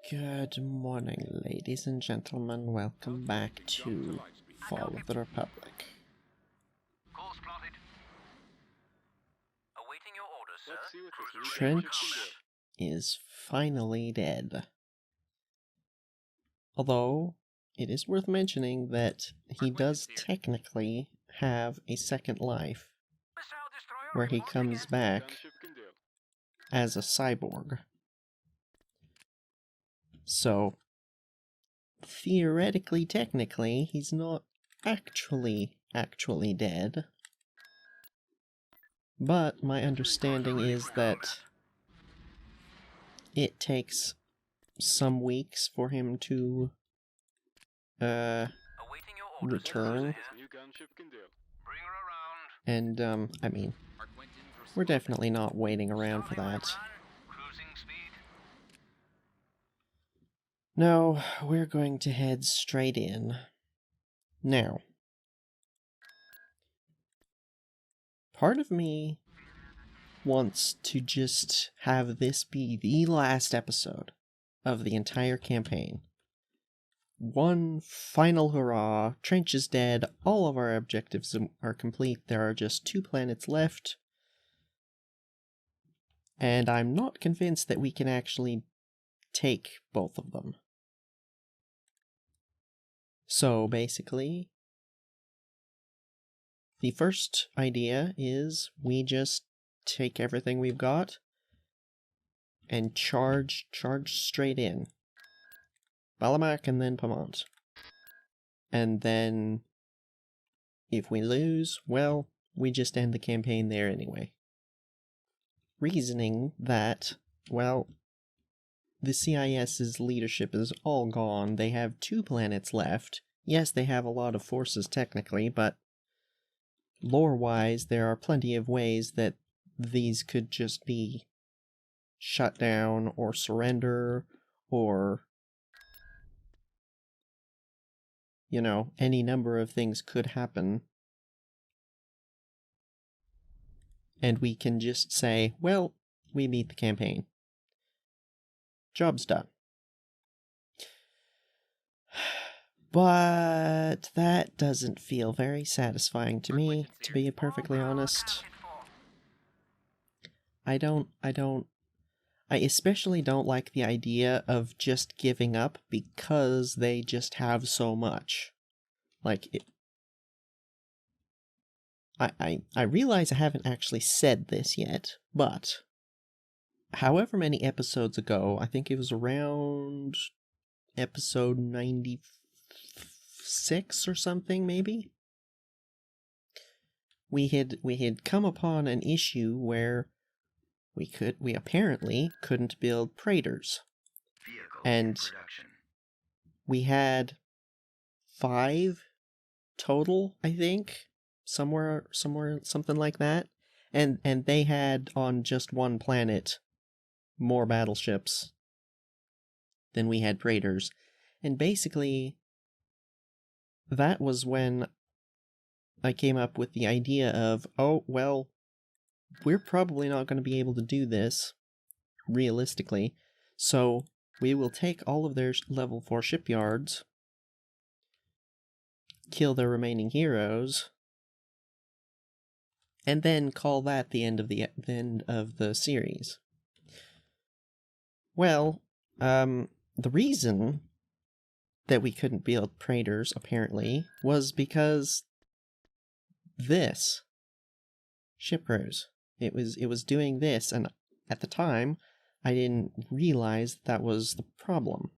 Good morning, ladies and gentlemen. Welcome back to Fall of the Republic. Course plotted. Awaiting your orders, sir. Trench is finally dead. Although, it is worth mentioning that he does technically have a second life, where he comes back as a cyborg. So, theoretically, technically, he's not actually dead. But my understanding is that it takes some weeks for him to return. And I mean, we're definitely not waiting around for that. No, we're going to head straight in. Now, part of me wants to just have this be the last episode of the entire campaign. One final hurrah, Trench is dead, all of our objectives are complete, there are just 2 planets left. And I'm not convinced that we can actually take both of them. So basically, the first idea is we just take everything we've got and charge straight in. Balamak and then Pamont. And then, if we lose, well, we just end the campaign there anyway. Reasoning that, well, the CIS's leadership is all gone, they have 2 planets left. Yes, they have a lot of forces technically, but lore-wise, there are plenty of ways that these could just be shut down or surrender, or, you know, any number of things could happen. And we can just say, well, we beat the campaign. Job's done. But that doesn't feel very satisfying to me, to be perfectly honest. I especially don't like the idea of just giving up because they just have so much. Like, I realize I haven't actually said this yet, but however many episodes ago, I think it was around episode 96 or something, maybe? We had come upon an issue where we apparently couldn't build Praetors. And we had 5 total, I think, somewhere, something like that. And they had, on just one planet, more battleships than we had Praetors. And basically, that was when I came up with the idea of, oh, well, we're probably not going to be able to do this, realistically, so we will take all of their level 4 shipyards, kill their remaining heroes, and then call that the end of the series. Well, the reason that we couldn't build Praetors, apparently, was because this ship crews. It was doing this, and at the time, I didn't realize that was the problem.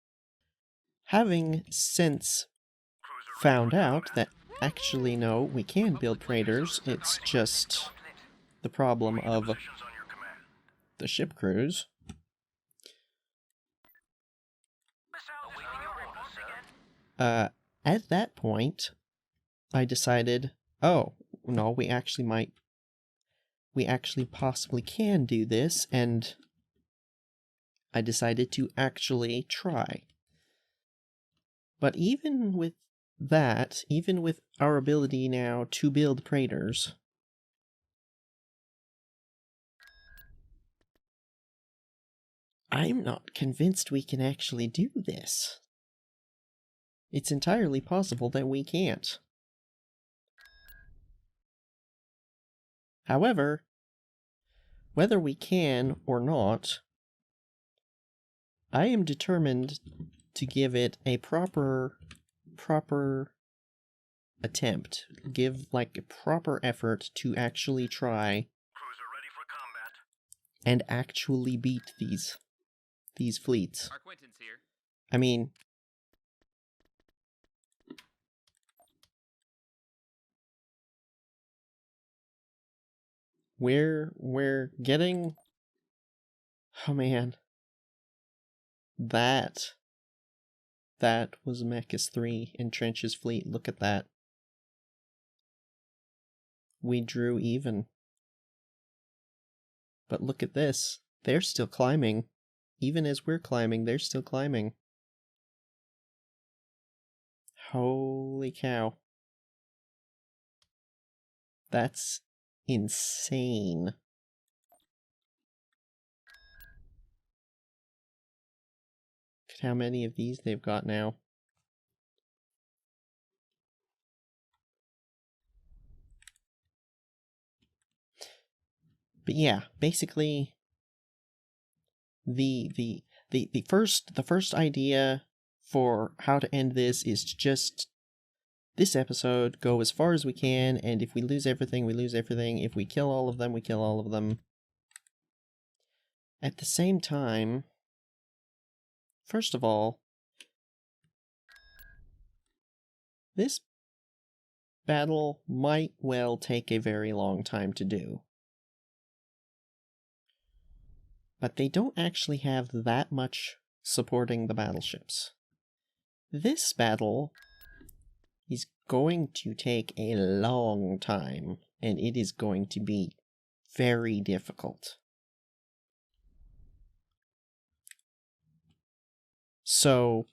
Having since found out that actually no, we can build Praetors, it's just the problem of the ship crews. At that point, I decided, oh, no, we actually possibly can do this, and I decided to actually try. But even with that, even with our ability now to build Praetors, I'm not convinced we can actually do this. It's entirely possible that we can't. However, whether we can or not, I am determined to give it a proper attempt. Give, like, a proper effort to actually try Cruiser ready for combat. and actually beat these fleets. Our Quentin's here. I mean, we're getting... Oh man. That was Mechas 3 in Trench's fleet. Look at that. We drew even. But look at this. They're still climbing. Even as we're climbing, they're still climbing. Holy cow. That's insane. Look at how many of these they've got now. But yeah, basically the first idea for how to end this is to just this episode go as far as we can, and if we lose everything, we lose everything. If we kill all of them, we kill all of them. At the same time, first of all, this battle might well take a very long time to do. But they don't actually have that much supporting the battleships. This battle is going to take a long time, and it is going to be very difficult. So,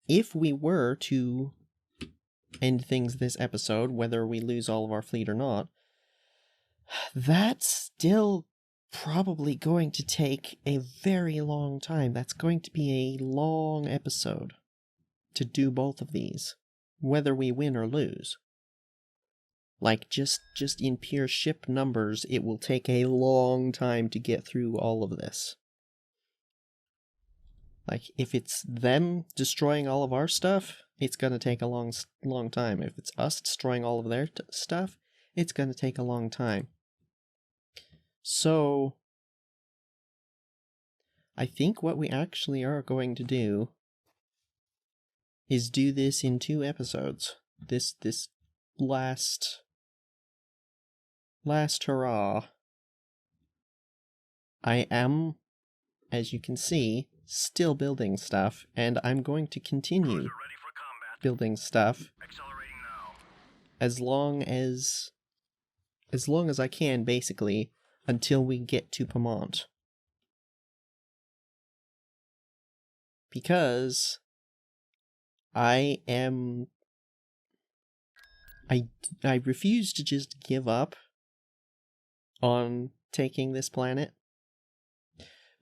if we were to end things this episode, whether we lose all of our fleet or not, that's still probably going to take a very long time. That's going to be a long episode to do both of these, whether we win or lose. Like, just in pure ship numbers, it will take a long time to get through all of this. Like, if it's them destroying all of our stuff, it's gonna take a long time. If it's us destroying all of their stuff, it's gonna take a long time. So, I think what we actually are going to do is do this in 2 episodes. This last hurrah. I am, as you can see, still building stuff, and I'm going to continue building stuff as long as I can, basically, until we get to Pamont. Because I refuse to just give up on taking this planet.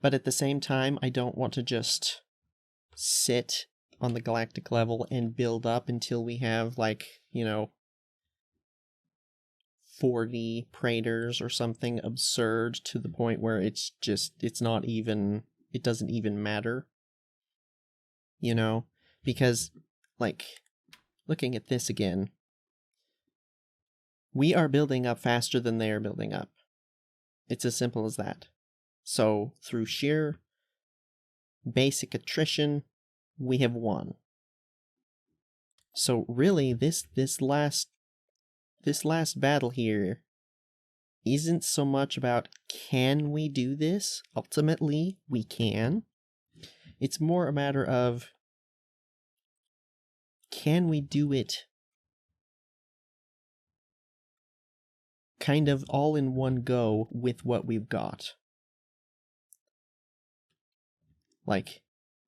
But at the same time, I don't want to just sit on the galactic level and build up until we have, like, 40 Praetors or something absurd to the point where it doesn't even matter. Because, like, looking at this again, we are building up faster than they are building up. It's as simple as that. So, through sheer basic attrition, we have won. So really, this last battle here isn't so much about can we do this? Ultimately, we can. It's more a matter of can we do it kind of all in one go with what we've got. Like,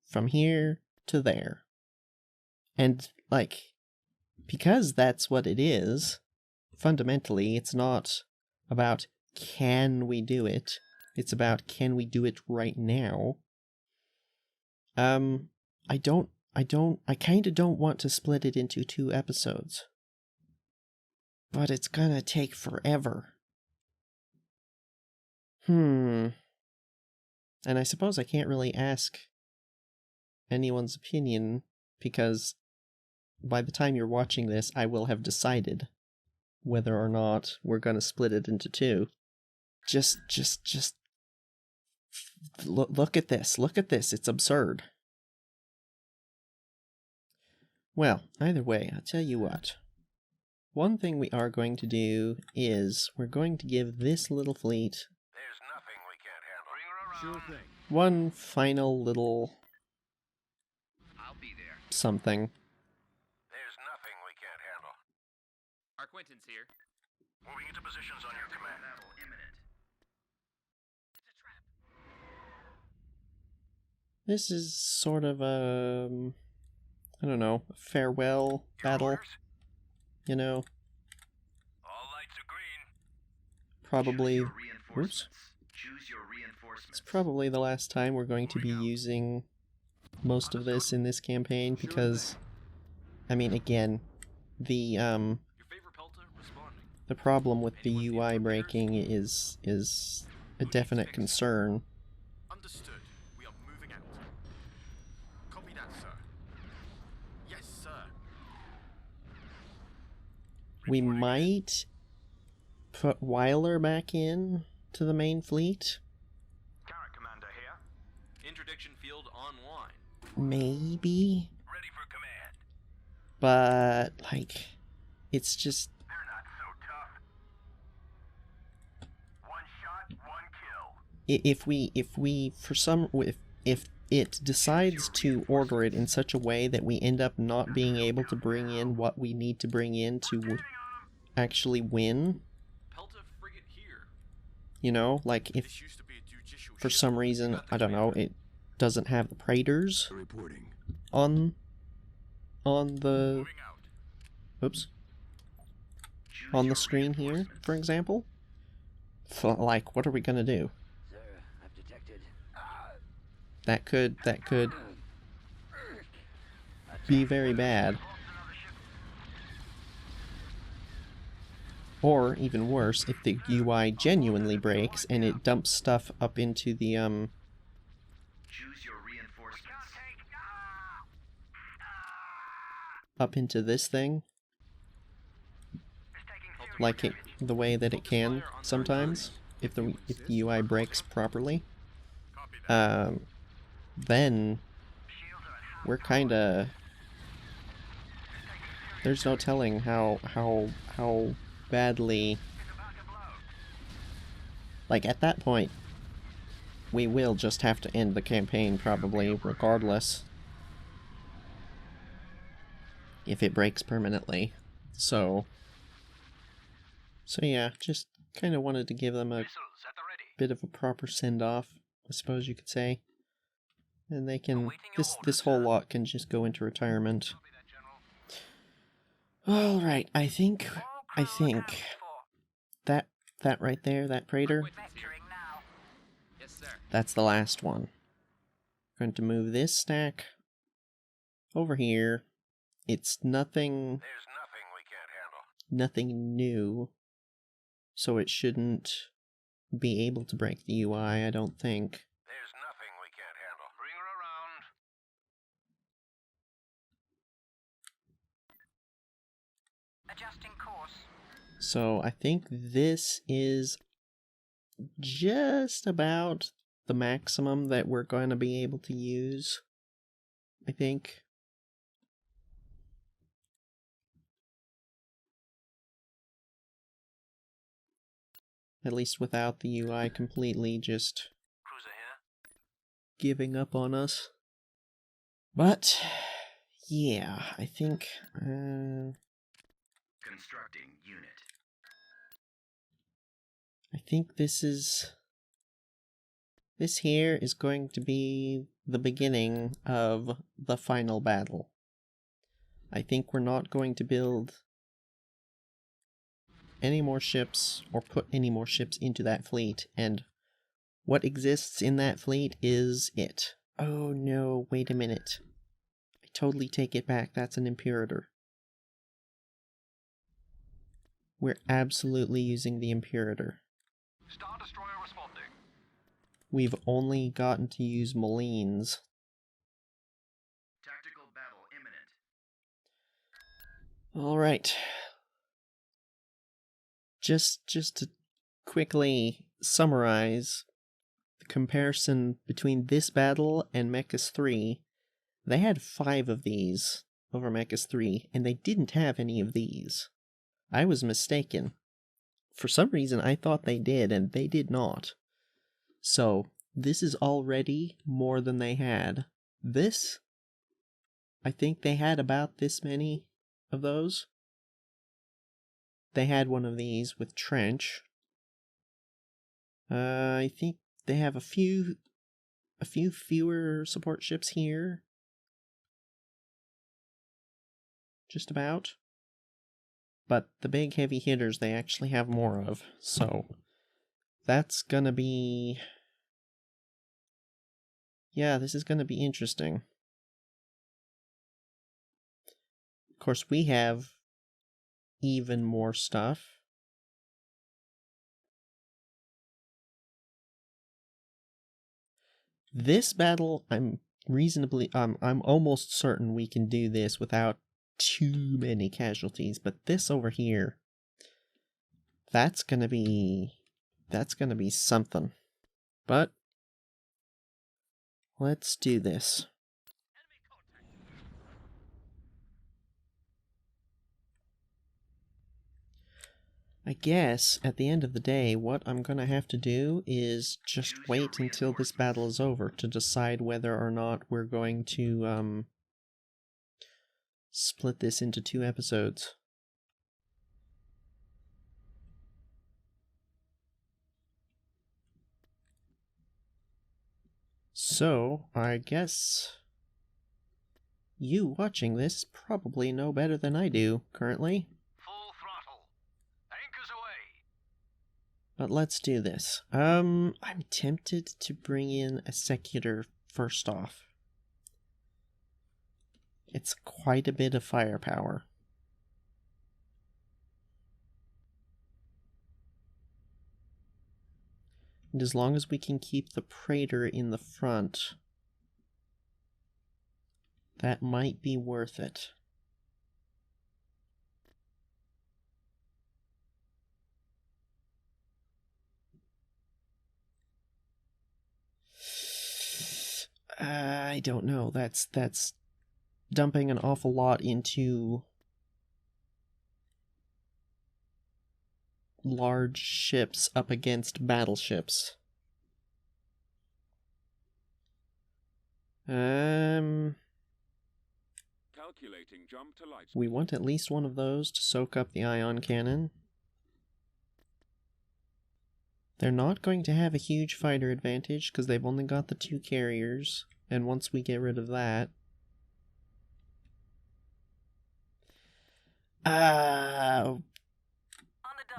from here to there. And, like, because that's what it is, fundamentally, it's not about can we do it, It's about, can we do it right now? I kinda don't want to split it into 2 episodes. But it's gonna take forever. And I suppose I can't really ask anyone's opinion, because by the time you're watching this, I will have decided whether or not we're gonna split it into 2. Just look at this. Look at this. It's absurd. Well, either way, I'll tell you what. One thing we are going to do is we're going to give this little fleet There's nothing we can't handle. Bring her around. Sure thing. one final little I'll be there. something. There's nothing we can't handle. Our Quentin's here. Moving into positions on your command. Battle imminent. It's a trap. This is sort of a, I don't know, a farewell battle, Orders? you know, All lights are green. probably, Choose your oops, reinforcements. Choose your reinforcements. it's probably the last time we're going to be using most of this in this campaign, because, I mean, again, the Your favorite pelter responding. the problem with the UI breaking is a definite concern. Understood. We are moving out. Copy that, sir. Yes, sir. We might put Weiler back in to the main fleet, Carrot Commander here. Interdiction field online. maybe, Ready for command. but, like, it's just, They're not so tough. One shot, one kill. if we for some, if it decides to order it in such a way that we end up not being able to bring in what we need to bring in to actually win, Pelter frigate here. you know, like if This used to be a judicial for ship. some reason, I don't know, it doesn't have the Praetors Reporting. on the, Moving out. oops, Choose on your the screen here, reinforcements. for example, like, what are we gonna do? Sir, I've detected. That could be very bad. Or, even worse, if the UI genuinely breaks and it dumps stuff up into the, Choose your reinforcements. up into this thing, like it, the way that it can sometimes, if the UI breaks properly, Copy that. then we're kinda, there's no telling how badly, like, at that point, we will just have to end the campaign probably, regardless, if it breaks permanently. So yeah, just kind of wanted to give them a Missiles at the ready. bit of a proper send-off, I suppose you could say. And they can, this whole lot can just go into retirement. Copy that, General. Alright, I think that right there, that Praetor, Vectoring now. Yes, sir. that's the last one. Going to move this stack over here. It's nothing There's nothing we can't handle. nothing new, so it shouldn't be able to break the UI, I don't think. There's nothing we can't handle. Bring her around. Adjusting course. So I think this is just about the maximum that we're going to be able to use, I think. At least without the UI completely just Cruiser here. giving up on us. But, yeah, I think, Constructing unit. I think this here is going to be the beginning of the final battle. I think we're not going to build any more ships or put any more ships into that fleet, and What exists in that fleet is it. Oh no, wait a minute. I totally take it back, that's an Imperator. We're absolutely using the Imperator. Star Destroyer responding. We've only gotten to use Malines. Tactical battle imminent. Alright. Just to quickly summarize the comparison between this battle and Mechas 3, they had 5 of these over Mechas 3, and they didn't have any of these. I was mistaken. For some reason, I thought they did, and they did not. So, this is already more than they had. This, I think they had about this many of those. They had one of these with Trench. I think they have a few fewer support ships here. Just about. But the big heavy hitters they actually have more of, so that's gonna be... Yeah, this is gonna be interesting. Of course, we have even more stuff. This battle, I'm almost certain we can do this without too many casualties, but this over here, that's gonna be something. But let's do this. I guess at the end of the day, what I'm gonna have to do is just wait until this battle is over to decide whether or not we're going to split this into 2 episodes. So, I guess you watching this probably know better than I do currently. Full throttle. Anchors away. But let's do this. I'm tempted to bring in a Secular first off. It's quite a bit of firepower. And as long as we can keep the Praetor in the front, that might be worth it. I don't know. That's dumping an awful lot into large ships up against battleships. Calculating jump to light. We want at least one of those to soak up the ion cannon. They're not going to have a huge fighter advantage because they've only got the 2 carriers, and once we get rid of that...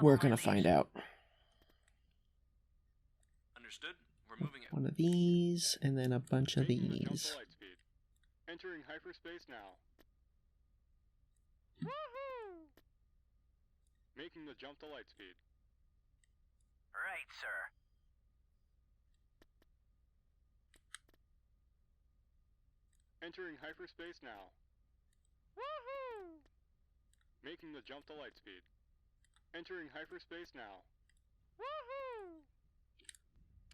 we're gonna find out. Understood. We're moving out. One of these, and then a bunch of Making the jump these. to light speed. Entering hyperspace now. Woohoo! Making the jump to light speed. Right, sir. Entering hyperspace now. Woohoo! Making the jump to light speed. Entering hyperspace now. Woohoo!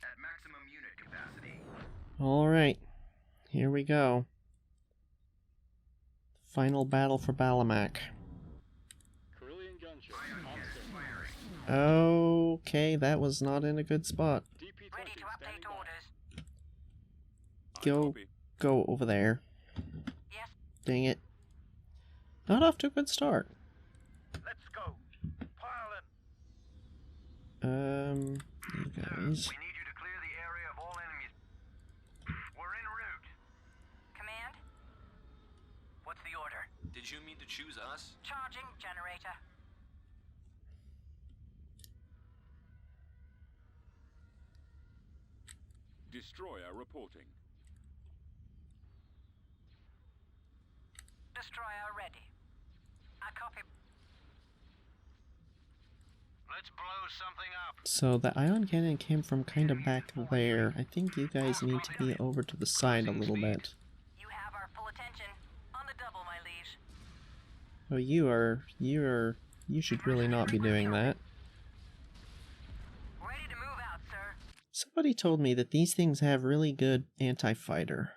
At maximum unit capacity. Alright, here we go. Final battle for Balamac. Carillion gunship. Ion On cannon station. firing. Okay, that was not in a good spot. DP-20 Ready to standing update by. orders. Go over there. Yes. Dang it. Not off to a good start. Let's go. Pile in. You guys. We need you to clear the area of all enemies. We're en route. Command? What's the order? Did you mean to choose us? Charging generator. Destroyer reporting. Destroyer ready. I copy. Let's blow something up. So the ion cannon came from kind of back there. I think you guys need to be over to the side a little bit. You have our full attention. On the double, my liege. Oh, you should really not be doing that. Ready to move out, sir. Somebody told me that these things have really good anti-fighter.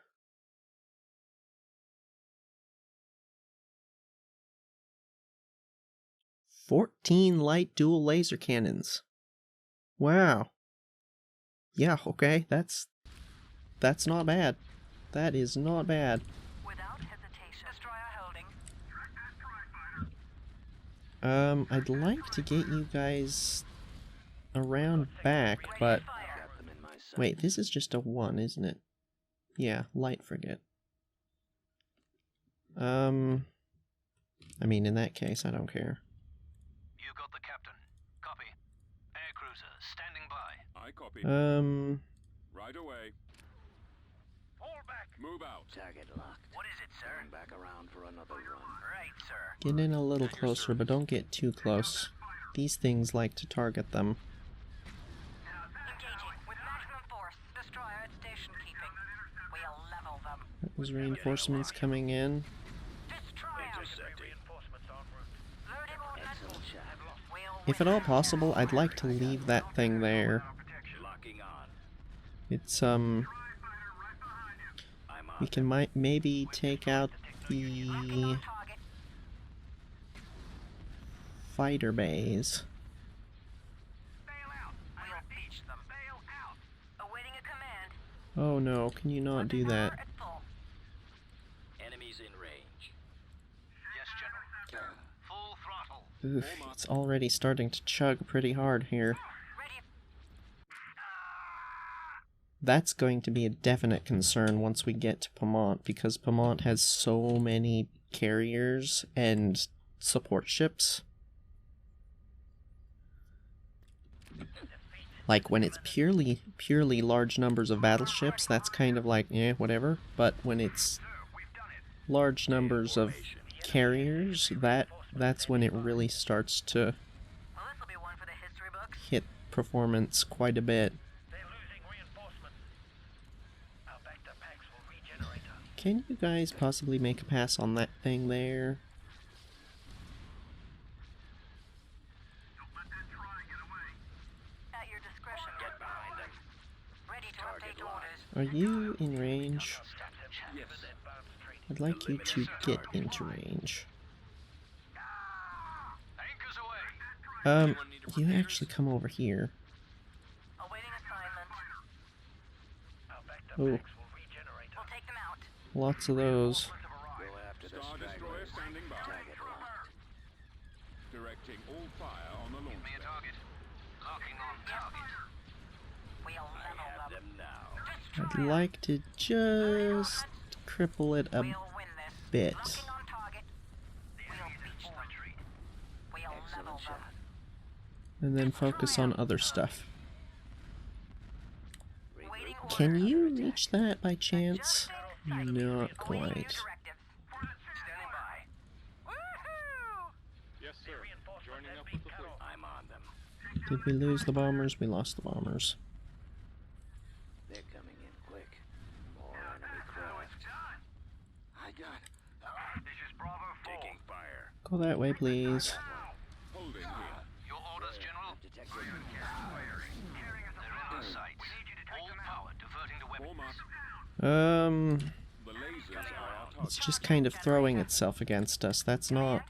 "14 light dual laser cannons. Wow. Yeah, okay, that's not bad. That is not bad. Without hesitation. Destroyer holding. I'd like to get you guys around back, but Fire. Got them in my sight. wait, this is just a 1, isn't it? Yeah, light frigate. I mean, in that case, I don't care. You got the captain. Copy. Air cruiser standing by. I copy. Right away. Fall back. Move out. Target locked. What is it, sir? Going back around for another run. Right, sir. Get in a little closer, but don't get too close. These things like to target them. Engaging with maximum force. Destroyer at station keeping. We'll level them. There's reinforcements coming in. Destroyer. Reinforcements en route. Loading ordnance. Excellent shot. We'll If at all possible, I'd like to leave that thing there. Locking on. It's, I'm we on. can maybe take out the target. fighter bays. Bail out. We'll beach them. Bail out. Awaiting a command. Oh no, can you not do that? At full. Enemies in range. Yes, General. Full throttle. Oof, it's already starting to chug pretty hard here. Ready. That's going to be a definite concern once we get to Pamont, because Pamont has so many carriers and support ships. Like, when it's purely large numbers of battleships, that's kind of like, eh, whatever. But when it's large numbers of carriers, that's when it really starts to Well, this'll be one for the history books. hit performance quite a bit. They're losing reinforcements. Our backed-up packs will regenerate. Can you guys possibly make a pass on that thing there? At your discretion. Get behind them. Ready to Target update locked. orders. Are you in range? Yes. I'd like you to get into range. Anchors away. You actually come over here. Awaiting assignment. Our backed-up Oh, packs will regenerate. We'll take them out. lots of those. Go after the Star Destroyer stragglers. standing by. Target locked. Directing all fire on the launch Me a pad. target. Locking on target. We'll I level have them. them now. I'd like to just cripple it a We'll win this. bit. Locking on target. We'll beach them. We'll level Excellent them. shot. And then focus on other stuff. Waiting Can orders. you reach that by chance? Not Awaiting your quite. directives. Standing by. Woohoo! Yes, sir. Joining up with the fleet. I'm on them. Did we lose the bombers? We lost the bombers. They're coming in quick. More enemy craft. I got. This is Bravo 4. Taking fire. Go that way, please. Holding here. Your orders, General. Detected. They're in our sights. All power diverting to weapons. Form up. The lasers are our target. It's just kind of throwing itself against us. That's not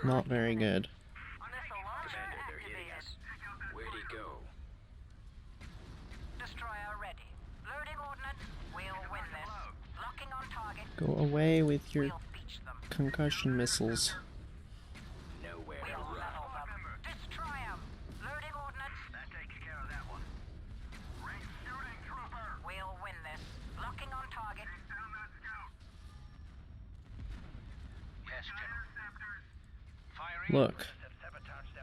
very good. Missile launcher Commander, they're hitting activated. us. Where'd he go? Destroyer ready. Loading ordnance. We'll win this. Locking on target. Go away with your We'll beach them. concussion missiles. Nowhere to We'll run. level them. Destroy 'em. Loading ordnance. That takes care of that one. Shooting trooper. We'll win this. Locking on target. Yes, General. Firing. Look,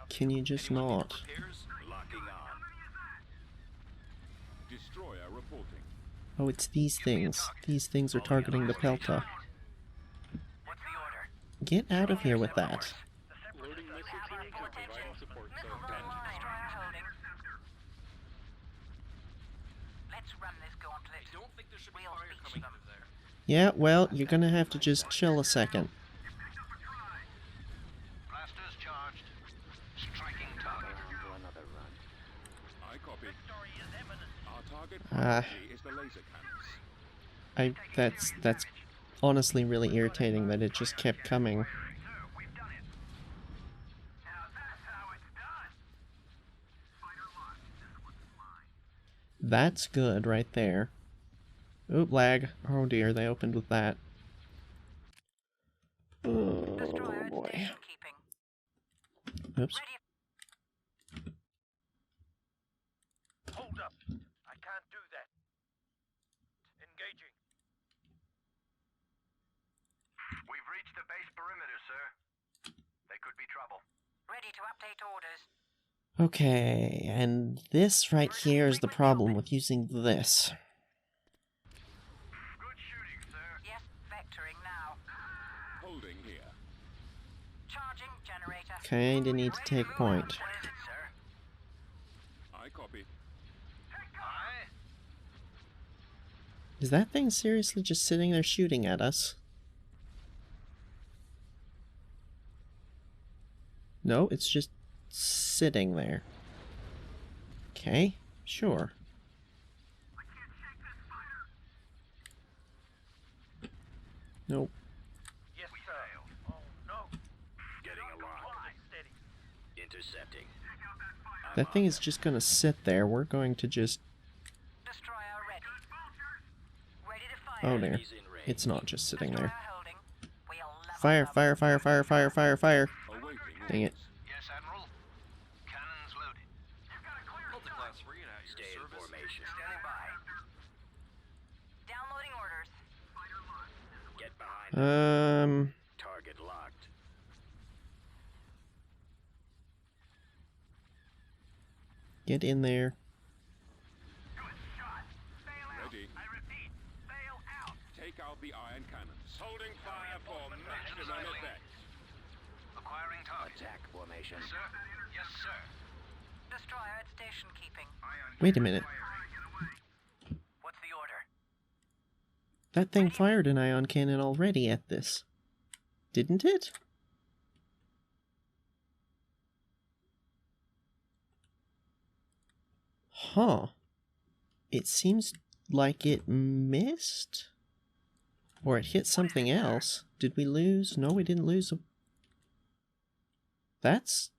can you just not? Locking on. Destroyer reporting. Oh, it's these things. These things are targeting the Pelta. What's the order? Get out of here with that. Loading missiles here and providing support, sir. Destroyer holding. Let's run this gauntlet. I don't think there should be fire coming out of there. Yeah, well, you're gonna have to just chill a second. Blasters charged. Striking target. Down to another run. I copy. Our target Ah. priority is the laser cannons. That's honestly really irritating that it just kept coming. We've done it. Now that's how it's done. Fighter lost. This one's mine. That's good right there. Oop, lag. Oh dear, they opened with that. Oh boy. Oops. Hold up. I can't do that. Engaging. We've reached the base perimeter, sir. They could be trouble. Ready to update orders. Okay, and this right here is the problem with using this. Good shooting, sir. Yes, vectoring now. Holding here. Charging generator. Kinda need to take point. What is it, sir? I copy. Aye. Is that thing seriously just sitting there shooting at us? No, it's just sitting there. Okay, sure. Nope. Yes, sir. Oh, no. Getting alarmed. Fly, steady. Intercepting. That thing is just gonna sit there. We're going to just... Destroyer ready. Ready to fire. Oh dear. Enemies in range. It's not just sitting there. Destroyer holding. We'll level Fire, them. fire, fire, fire, fire, fire, fire. Awaiting Dang it. orders. Yes, Admiral. Cannons loaded. You've got a clear Multi-class free at your Stay in service. formation. Standing by. Downloading orders. Get behind them. Target locked. Get in there. Ready. I repeat, sail out. Take out the iron cannons. Holding fire for maximum effect. Acquiring target. Attack formation. Sir? Yes, sir. Destroyer at station keeping. Wait a minute. What's the order? That thing fired an ion cannon already at this. Didn't it? Huh. It seems like it missed? Or it hit something else. Did we lose? No, we didn't lose. That's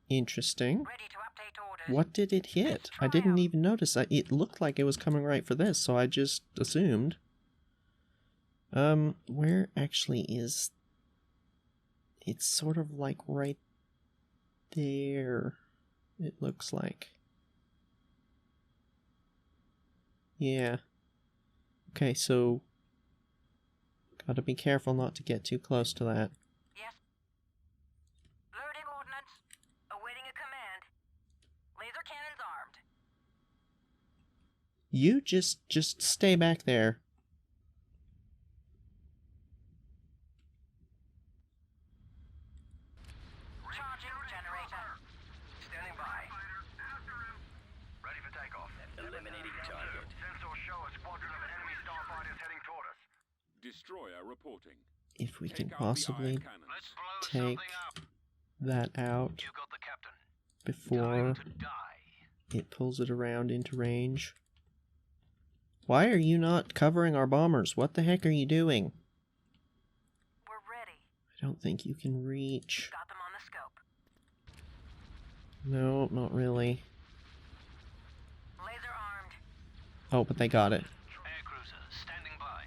interesting. Ready to update orders. What did it hit? I didn't even notice. It looked like it was coming right for this, so I just assumed. Where actually is... It's sort of like right there, it looks like. Yeah. Okay, so... Gotta be careful not to get too close to that. Yes. Loading ordnance. Awaiting a command. Laser cannons armed. You just stay back there. Charging generator. Standing by. Ready for takeoff. Eliminating target. Sensors show a squadron of enemy starfighters heading toward us. Destroyer reporting. If we can Take out the possibly iron cannons. Let's blow take something up. that out You got the captain. before Time to die. it pulls it around into range. Why are you not covering our bombers? What the heck are you doing? We're ready. I don't think you can reach. Got them on the scope. No, not really. Laser armed. Oh, but they got it. Air cruiser, standing by.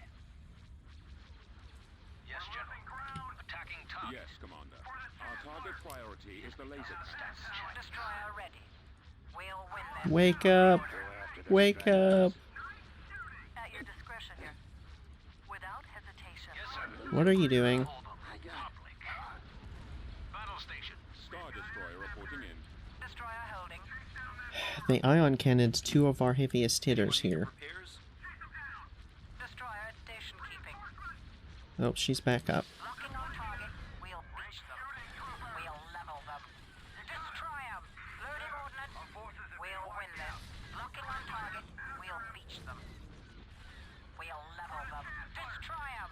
Yes, General. Attacking target. Yes, Commander. Our target priority is the laser cannons. Destroyer ready. We'll win this. Wake up! Go after the Wake up! At your discretion here. Without hesitation. Yes, sir. What are you doing? I got Public. Battle station. Star Destroyer reporting in. Destroyer holding. they ion cannoned 2 of our heaviest hitters here. Repairs? Destroyer at station keeping. Oh, she's back up. Locking on target. We'll beach them. We'll level them. Destroy them. Loading ordnance. We'll win this. Locking on target. We'll beach them. We'll level them. Destroy them.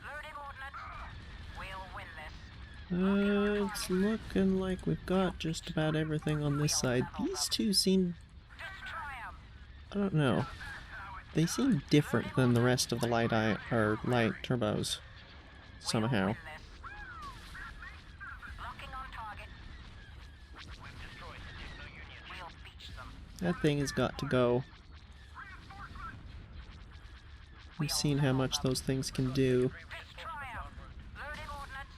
Loading ordnance. We'll win this. It's looking like we've got just about everything on this side. These two seem... Destroy them. I don't know. They seem different than the rest of the light turbos. Somehow. Win this. Locking on target. We've destroyed the Techno Union. We'll beach them. That thing has got to go. We've seen how much those things can do. Destroy them. Loading ordnance.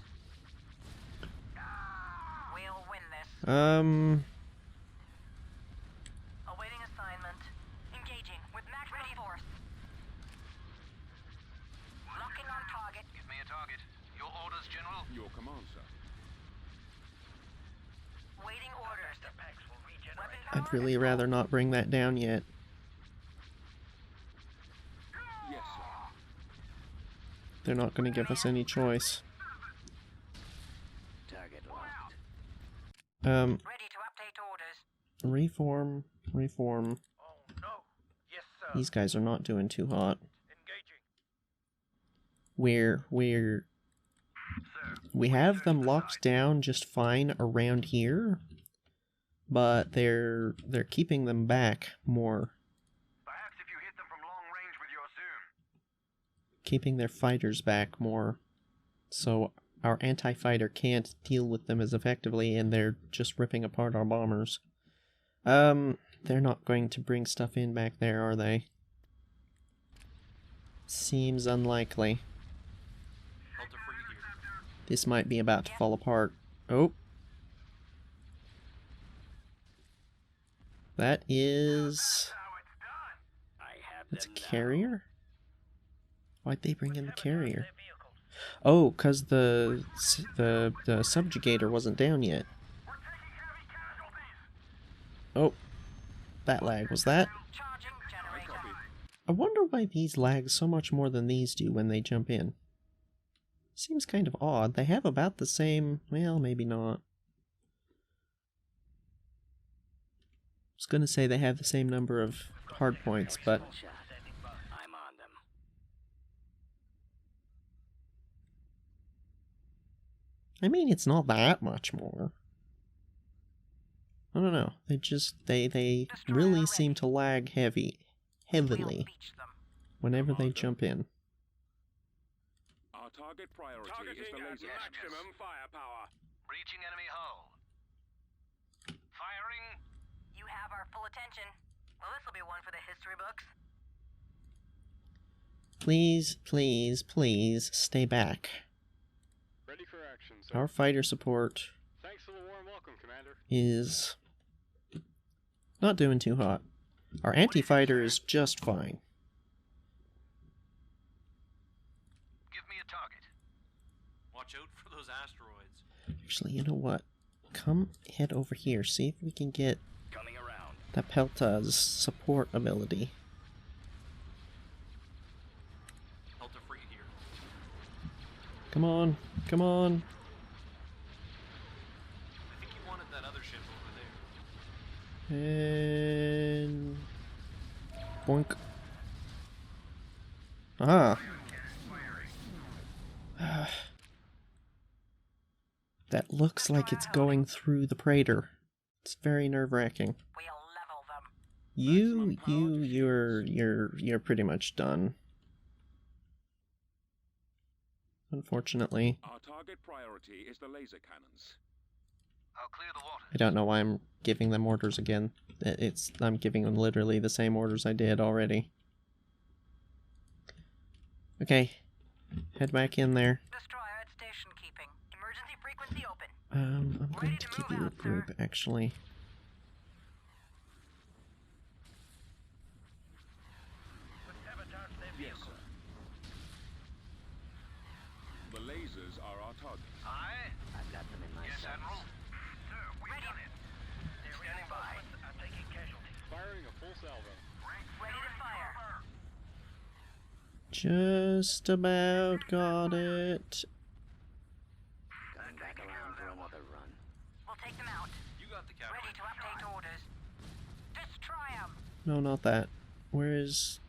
We'll win this. Awaiting assignment. Engaging with maximum force. Locking on target. Give me a target. Your orders, General. Your command, sir. Waiting orders. Weapon I'd really rather not bring that down yet. Yes, sir. They're not going to give us any choice. Target locked. ready to update orders. Reform. Oh no. Yes, sir. These guys are not doing too hot. Engaging. We have them locked down just fine around here, but they're keeping them back more, Perhaps if you hit them from long range with your zoom. keeping their fighters back more, so our anti-fighter can't deal with them as effectively, and they're just ripping apart our bombers. They're not going to bring stuff in back there, are they? Seems unlikely. Delta free here. This might be about to fall apart. Oh. That is... I have That's a them now. carrier? Why'd they bring in the carrier? Oh, because the subjugator wasn't down yet. Oh. That lag. Was that? Charging generator. I wonder why these lag so much more than these do when they jump in. Seems kind of odd. They have about the same... Well, maybe not. I was gonna say they have the same number of hard points, but... Shot. I'm on them. I mean, it's not that much more. I don't know. They just... They really seem to lag heavily We'll beach them. whenever they jump in. Our target priority is the laser. maximum firepower. Reaching enemy hull. Firing. You have our full attention. Well, this will be one for the history books. Please, please, please stay back. Ready for action, sir. Our fighter support Thanks for the warm welcome, Commander. is not doing too hot. Our anti-fighter is just fine. Give me a target. Watch out for those asteroids. Actually, you know what? Come head over here. See if we can get Coming around. that Pelta's support ability. Delta free here. Come on. Come on. I think you wanted that other ship over there. And... Boink. Ah. That looks like it's going through the Praetor. It's very nerve-wracking. We'll level them. You're pretty much done. Unfortunately. Our target priority is the laser cannons. I'll clear the water. I don't know why I'm giving them orders again. I'm giving them literally the same orders I did already. Okay. Head back in there. Destroyer at station keeping. Emergency frequency open. I'm going to give you a group, actually. Yes, sir. The lasers are our target. Aye. I've got them in my Yes, sights. Admiral. Ready. They're standing by. I'm taking casualties. salvo. Ready to fire. Just about got it. Coming back around for another run. We'll take them out. You got the captain. Ready to update orders. Destroy them. No, not that. Where is...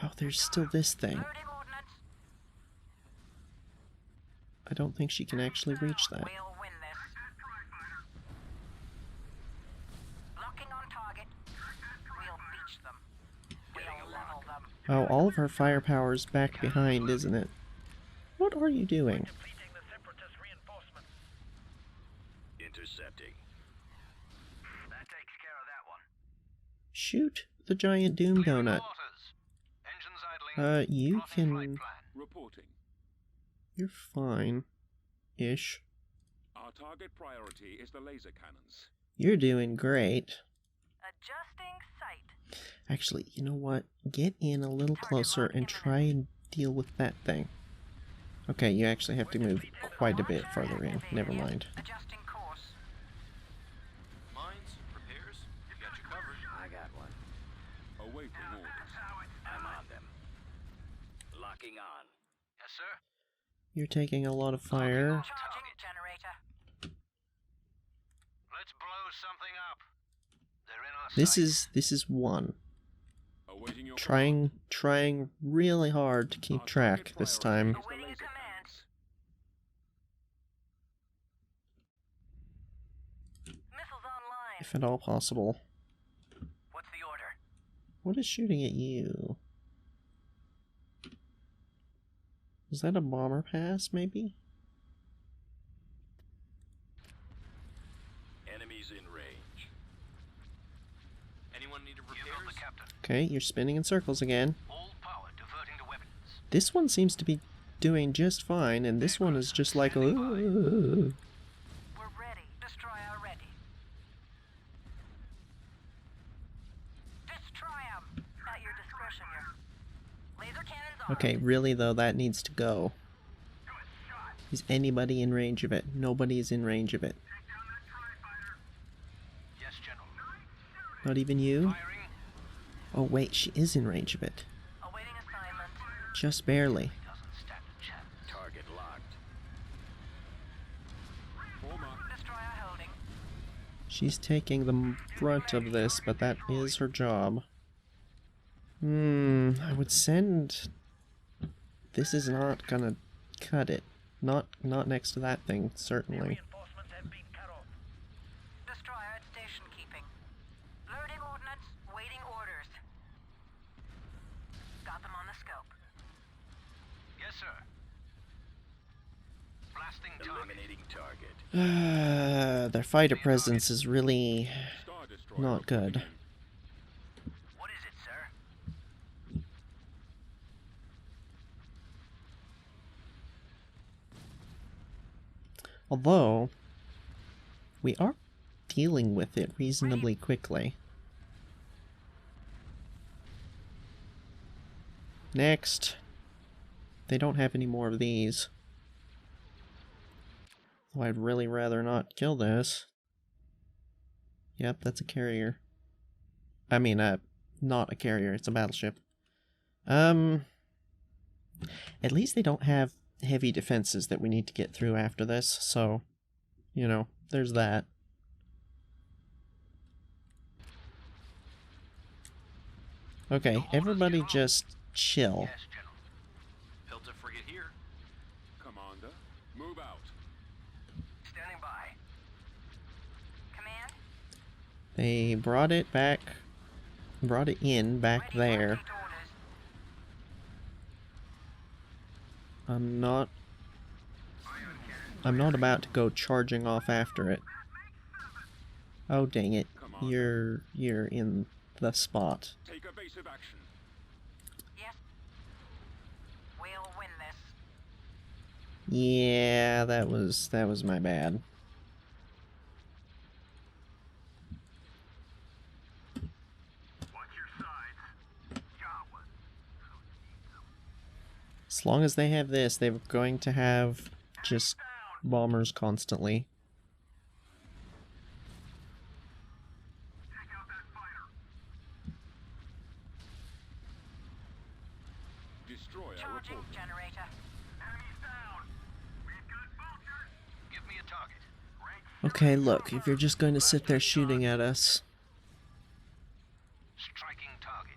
Oh, there's still this thing. Loading ordnance. I don't think she can actually reach that. We'll win this. Locking on target. We'll beach them. We'll level them. Oh, all of her firepower's back behind, isn't it? What are you doing? Completing the Separatist reinforcements. Intercepting. That takes care of that one. Shoot the giant doom donut. Engines idling. You Flight can... plan. Reporting. You're fine-ish. Our target priority is the laser cannons. You're doing great. Adjusting sight. Actually, you know what? Get in a little closer and try and deal with that thing. Okay, you actually have to move quite a bit further in. Never mind. Adjusting course. Mines, repairs. We got you covered. I got one. Awaiting orders. I'm on them. Locking on. Yes, sir. You're taking a lot of fire. Charging generator. Let's blow something up. They're in our This is one. Awaiting your Trying really hard to keep Our track target this priority time. is the Awaiting a laser command. cannons. Missiles online. If at all possible. What's the order? What is shooting at you? Is that a bomber pass, maybe? Enemies in range. Anyone need repairs? The captain. Okay, you're spinning in circles again. All power diverting to weapons. This one seems to be doing just fine, and this one is just like... "Ooh." We're ready. Destroyer ready. Destroy 'em. At your discretion, your laser cannons on. Okay, really though, that needs to go. Is anybody in range of it? Nobody is in range of it. Yes, General. Not even you? Firing. Oh wait, she is in range of it. Awaiting assignment. Just barely. Doesn't stand a chance. Target locked. Former. Destroyer holding. She's taking the brunt of this, but that is her job. I would send... This is not gonna cut it. Not next to that thing, certainly. Reinforcements have been cut off. Destroyer at station keeping. Loading ordnance. Waiting orders. Got them on the scope. Yes, sir. Blasting target. Eliminating target. Their fighter presence is really Star Destroyer not good. reporting in. What is it, sir? Although, we are dealing with it reasonably quickly. Next. They don't have any more of these. So I'd really rather not kill this. Yep, that's a carrier. I mean, not a carrier, it's a battleship. At least they don't have heavy defenses that we need to get through after this, so, you know, there's that. Okay, everybody just chill. Yes, General. Filter frigate here. Commander, move out. Standing by. Command. They brought it back, brought it in back Ready to there. update orders. I'm not about to go charging off after it. Oh dang it. You're in the spot. Take evasive action. Yes. We'll win this. Yeah, that was my bad. As long as they have this, they're going to have just bombers constantly. Destroyer Charging reporting. generator. Enemies down. We've got vultures. Give me a target. Okay, look, if you're just going to sit there shooting at us... Striking target.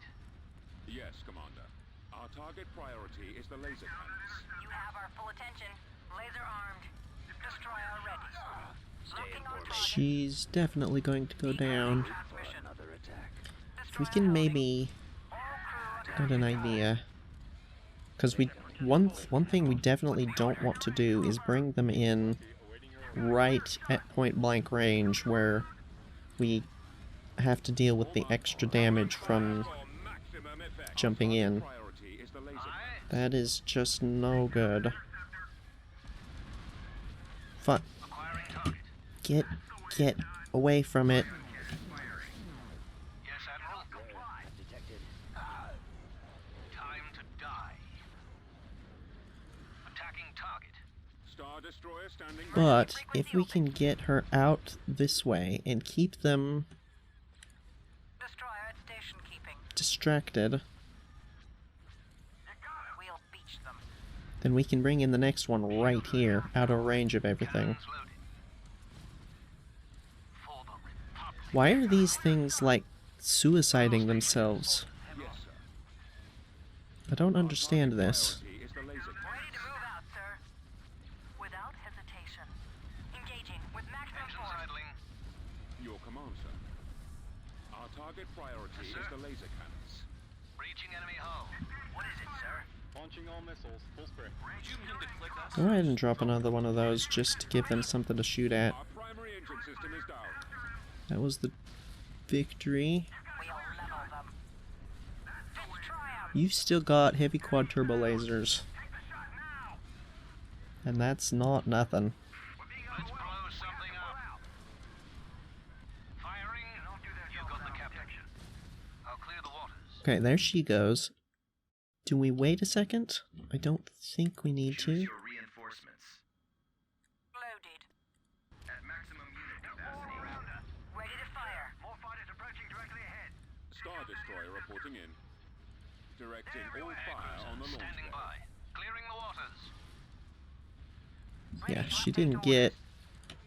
Yes, Commander. Our target priority is the laser cannons. You have our full attention. Laser armed. Destroyer ready. Locking on target. She's definitely going to go down. Transmission. Another attack. If we can maybe All crew get an idea, because one thing we definitely don't want to do is bring them in right at point blank range where we have to deal with the extra damage from For maximum effect. jumping in. Priority is the laser cannon. That is just no good. Fuck. Acquiring target. Get away from it. Yes, Admiral. Comply. Detected. Time to die. Attacking target. Star Destroyer standing by. But if we can get her out this way and keep them Destroyer at station keeping. distracted, We'll beach them. then we can bring in the next one right here, out of range of everything. Cannons loaded. For the Republic. Why are these things, like, suiciding themselves? Yes, sir. I don't understand this. Priority is the laser cannon. Ready to move out, sir. Without hesitation. Engaging with maximum Engines force. idling. Your command, sir. Our target priority Yes, sir. is the laser cannons. Reaching enemy hull. What is it, sir? Launching all missiles. Full spray. Would you mean to click us? Go ahead and drop another one of those just to give them something to shoot at. Our primary engine system is down. That was the victory. We'll level them. Destroy 'em. You've still got heavy quad turbo lasers. And that's not nothing. Let's blow something up. Firing. You got the captain. I'll clear the waters. Okay, there she goes. Do we wait a second? I don't think we need to. Reinforcements. Loaded. At maximum unit capacity. Ready to fire. More fighters approaching directly ahead. Star Destroyer reporting in. Directing all fire on the launch Standing pad. by. Clearing the waters. Yeah, she didn't get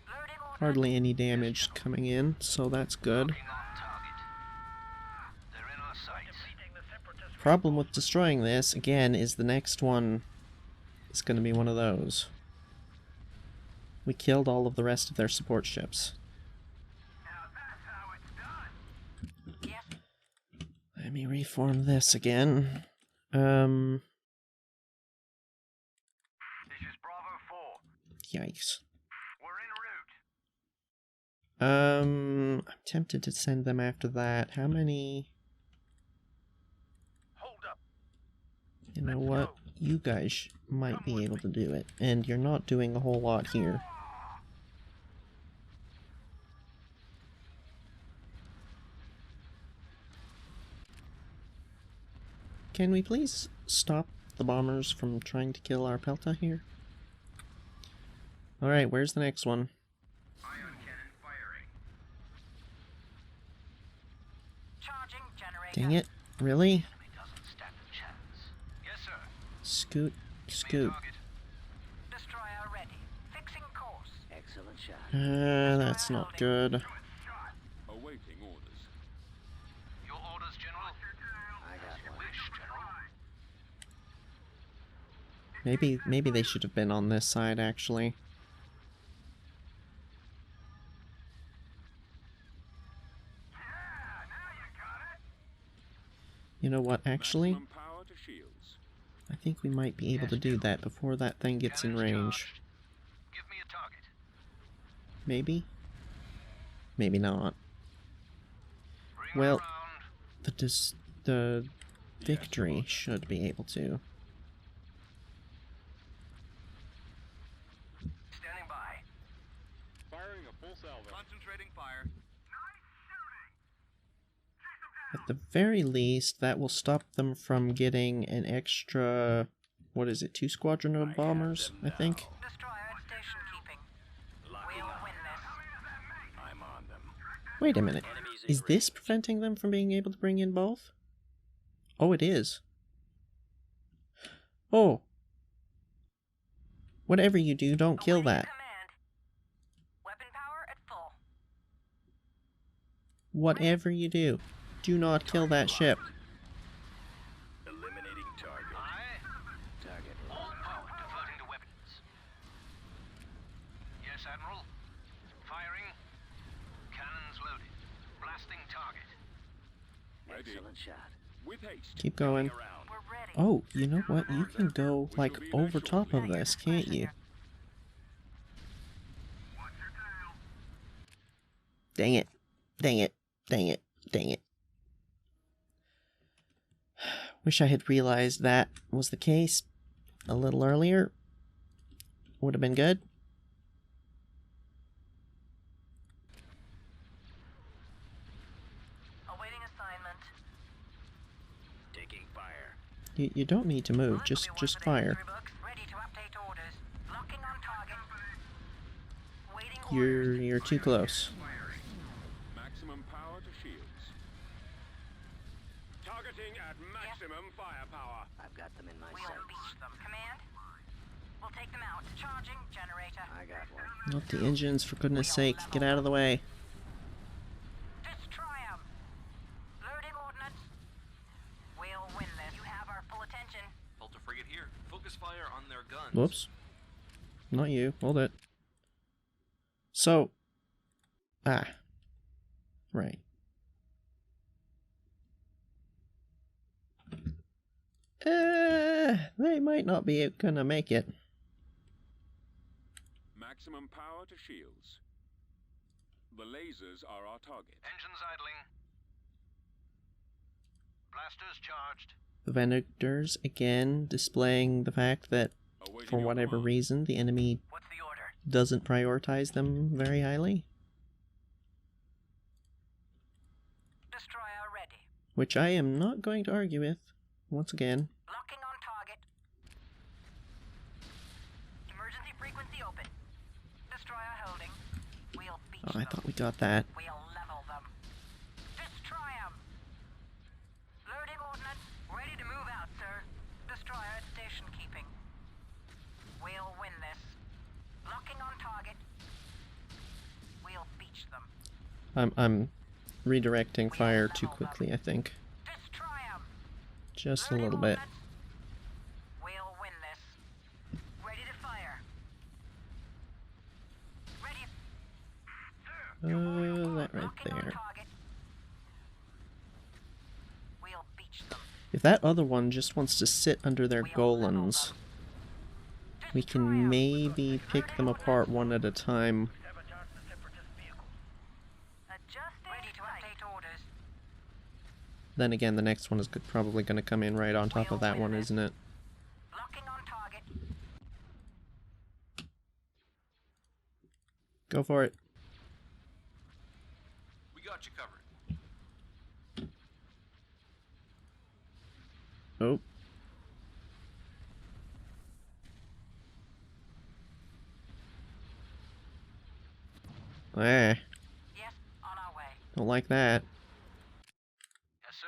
Loading order. hardly any damage coming in, so that's good. Looking on target. They're in our sights. Problem with destroying this, again, is the next one is going to be one of those. We killed all of the rest of their support ships. Yes. Let me reform this again. This is Bravo 4. Yikes. We're en route. I'm tempted to send them after that. How many? Hold up. You know what? You guys might be able to do it. And you're not doing a whole lot here. Can we please stop the bombers from trying to kill our Pelta here? Alright, where's the next one? Ion cannon firing. Charging generator. Dang it. Really? Enemy doesn't stand a chance. Yes, sir. Scoot, Give me a scoot. target. Destroyer ready. Fixing course. Excellent shot. That's not good. Awaiting orders. Your orders, General. I got one. Wish, General. Maybe they should have been on this side, actually. You know what, actually? Maximum power to shields. I think we might be able to do that before that thing gets in Cannons range. charged. Give me a target. Maybe? Maybe not. Bring Well, around. the victory should be able to. Standing by. Firing a full salvo. Concentrating fire. At the very least, that will stop them from getting an extra, what is it, 2 squadron of bombers, I think? Destroyer at station keeping. We'll win this. I'm on them. Wait a minute. Is this preventing them from being able to bring in both? Oh, it is. Oh! Whatever you do, don't kill Awaiting that. command. Weapon power at full. Whatever you do, do not kill that ship. Eliminating target. Target. All power diverting to weapons. Yes, Admiral. Firing. Cannons loaded. Blasting target. Ready. Excellent shot. With haste. Keep going. Around. We're ready. Oh, you know what? You can go, like, over top of this, can't you? Dang it. Dang it. Dang it. Dang it. Wish I had realized that was the case a little earlier. Would have been good. Awaiting assignment. Taking fire. You don't need to move, just fire. Ready to update orders. Locking on target. Waiting orders. You're too close. Maximum power to shields. Targeting at maximum firepower. I've got them in my We'll sights. beach them. Command. We'll take them out. Charging generator. I got one. Not the engines, for goodness sake. Get out of the way. Destroy 'em. Loading ordnance. We'll win this. You have our full attention. Delta frigate here. Focus fire on their guns. Whoops. Not you. Hold it. So. Ah. Right. They might not be gonna make it. Maximum power to shields. The lasers are our target. Engines idling. Blasters charged. The Venators, again, displaying the fact that, Awaiting for your whatever command. reason, the enemy What's the order? doesn't prioritize them very highly. Destroyer ready. Which I am not going to argue with, once again. Locking on target. Emergency frequency open. Destroyer holding. We'll beach Oh, I them. thought we got that. We'll level them. Destroy 'em. Loading ordnance. Ready to move out, sir. Destroyer at station keeping. We'll win this. Locking on target. We'll beach them. I'm redirecting fire too quickly, I think. Destroy 'em. Just a little bit. We'll win this. Ready to fire. Ready. That right Locking on there. target. We'll beach them. If that other one just wants to sit under their golems, we can maybe pick them apart one at a time. Adjusting. Ready to update orders. Then again, the next one is probably going to come in right on top of that one, isn't it? Locking on target. Go for it. We got you covered. Oh. Eh, Yes, on our way. don't like that. Yes, sir.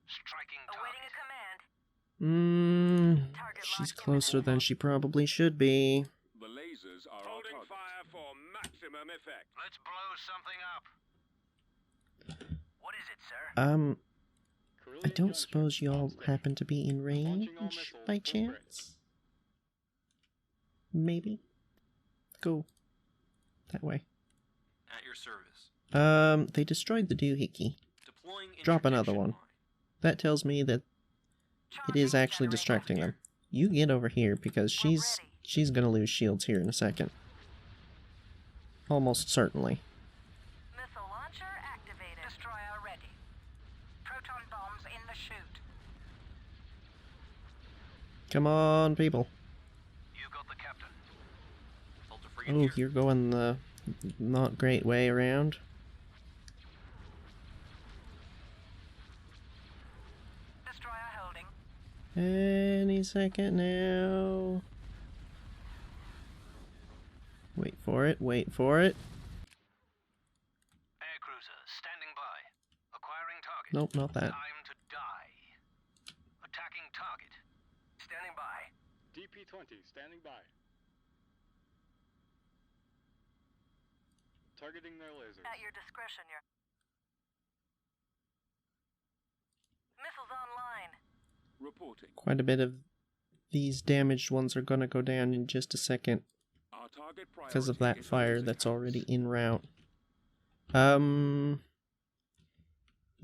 Striking Awaiting target. a command. Target She's locked closer imminent. than she probably should be. The lasers are holding our target. Fire for maximum effect. Let's blow something up. What is it, sir? I don't suppose y'all happen to be in range by chance? Maybe? Go that way. At your service. They destroyed the doohickey. Deploying Drop another interdiction one. line. That tells me that it is actually distracting them. You get over here because she's gonna lose shields here in a second. Almost certainly. Missile launcher activated. Destroyer ready. Proton bombs in the chute. Come on, people. You got the captain. Delta frigate Oh, here. you're going the not great way around. Destroyer holding. Any second now. Wait for it, wait for it. Air cruiser standing by. Acquiring target. Nope, not that. Time to die. Attacking target. Standing by. DP-20, standing by. Targeting their lasers. At your discretion, your missiles online. Reporting. Quite a bit of these damaged ones are gonna go down in just a second Our target because of priority that is fire laser that's guns. already en route.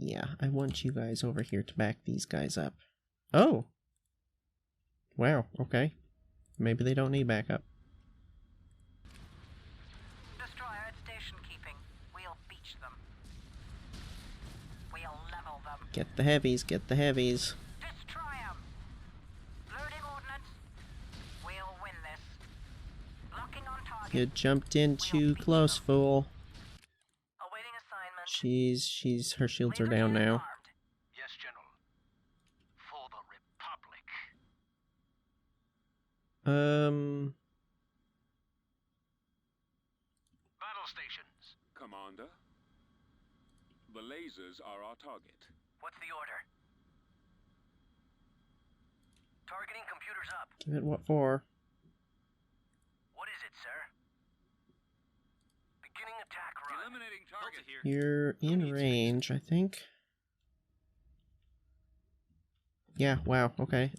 Yeah, I want you guys over here to back these guys up. Oh! Wow, okay. Maybe they don't need backup. Destroyer at station keeping. We'll beach them. We'll level them. Get the heavies, get the heavies. Destroy them. Loading ordnance. We'll win this. Locking on target. You jumped in too close, fool. Awaiting assignment. Her shields are down now. Armed. Yes, General. For the Republic. Battle stations. Commander, the lasers are our target. What's the order? Targeting computers up. Give it what for? What is it, sir? Beginning attack run. Eliminating target here. You're in range, I think. Yeah, wow, okay.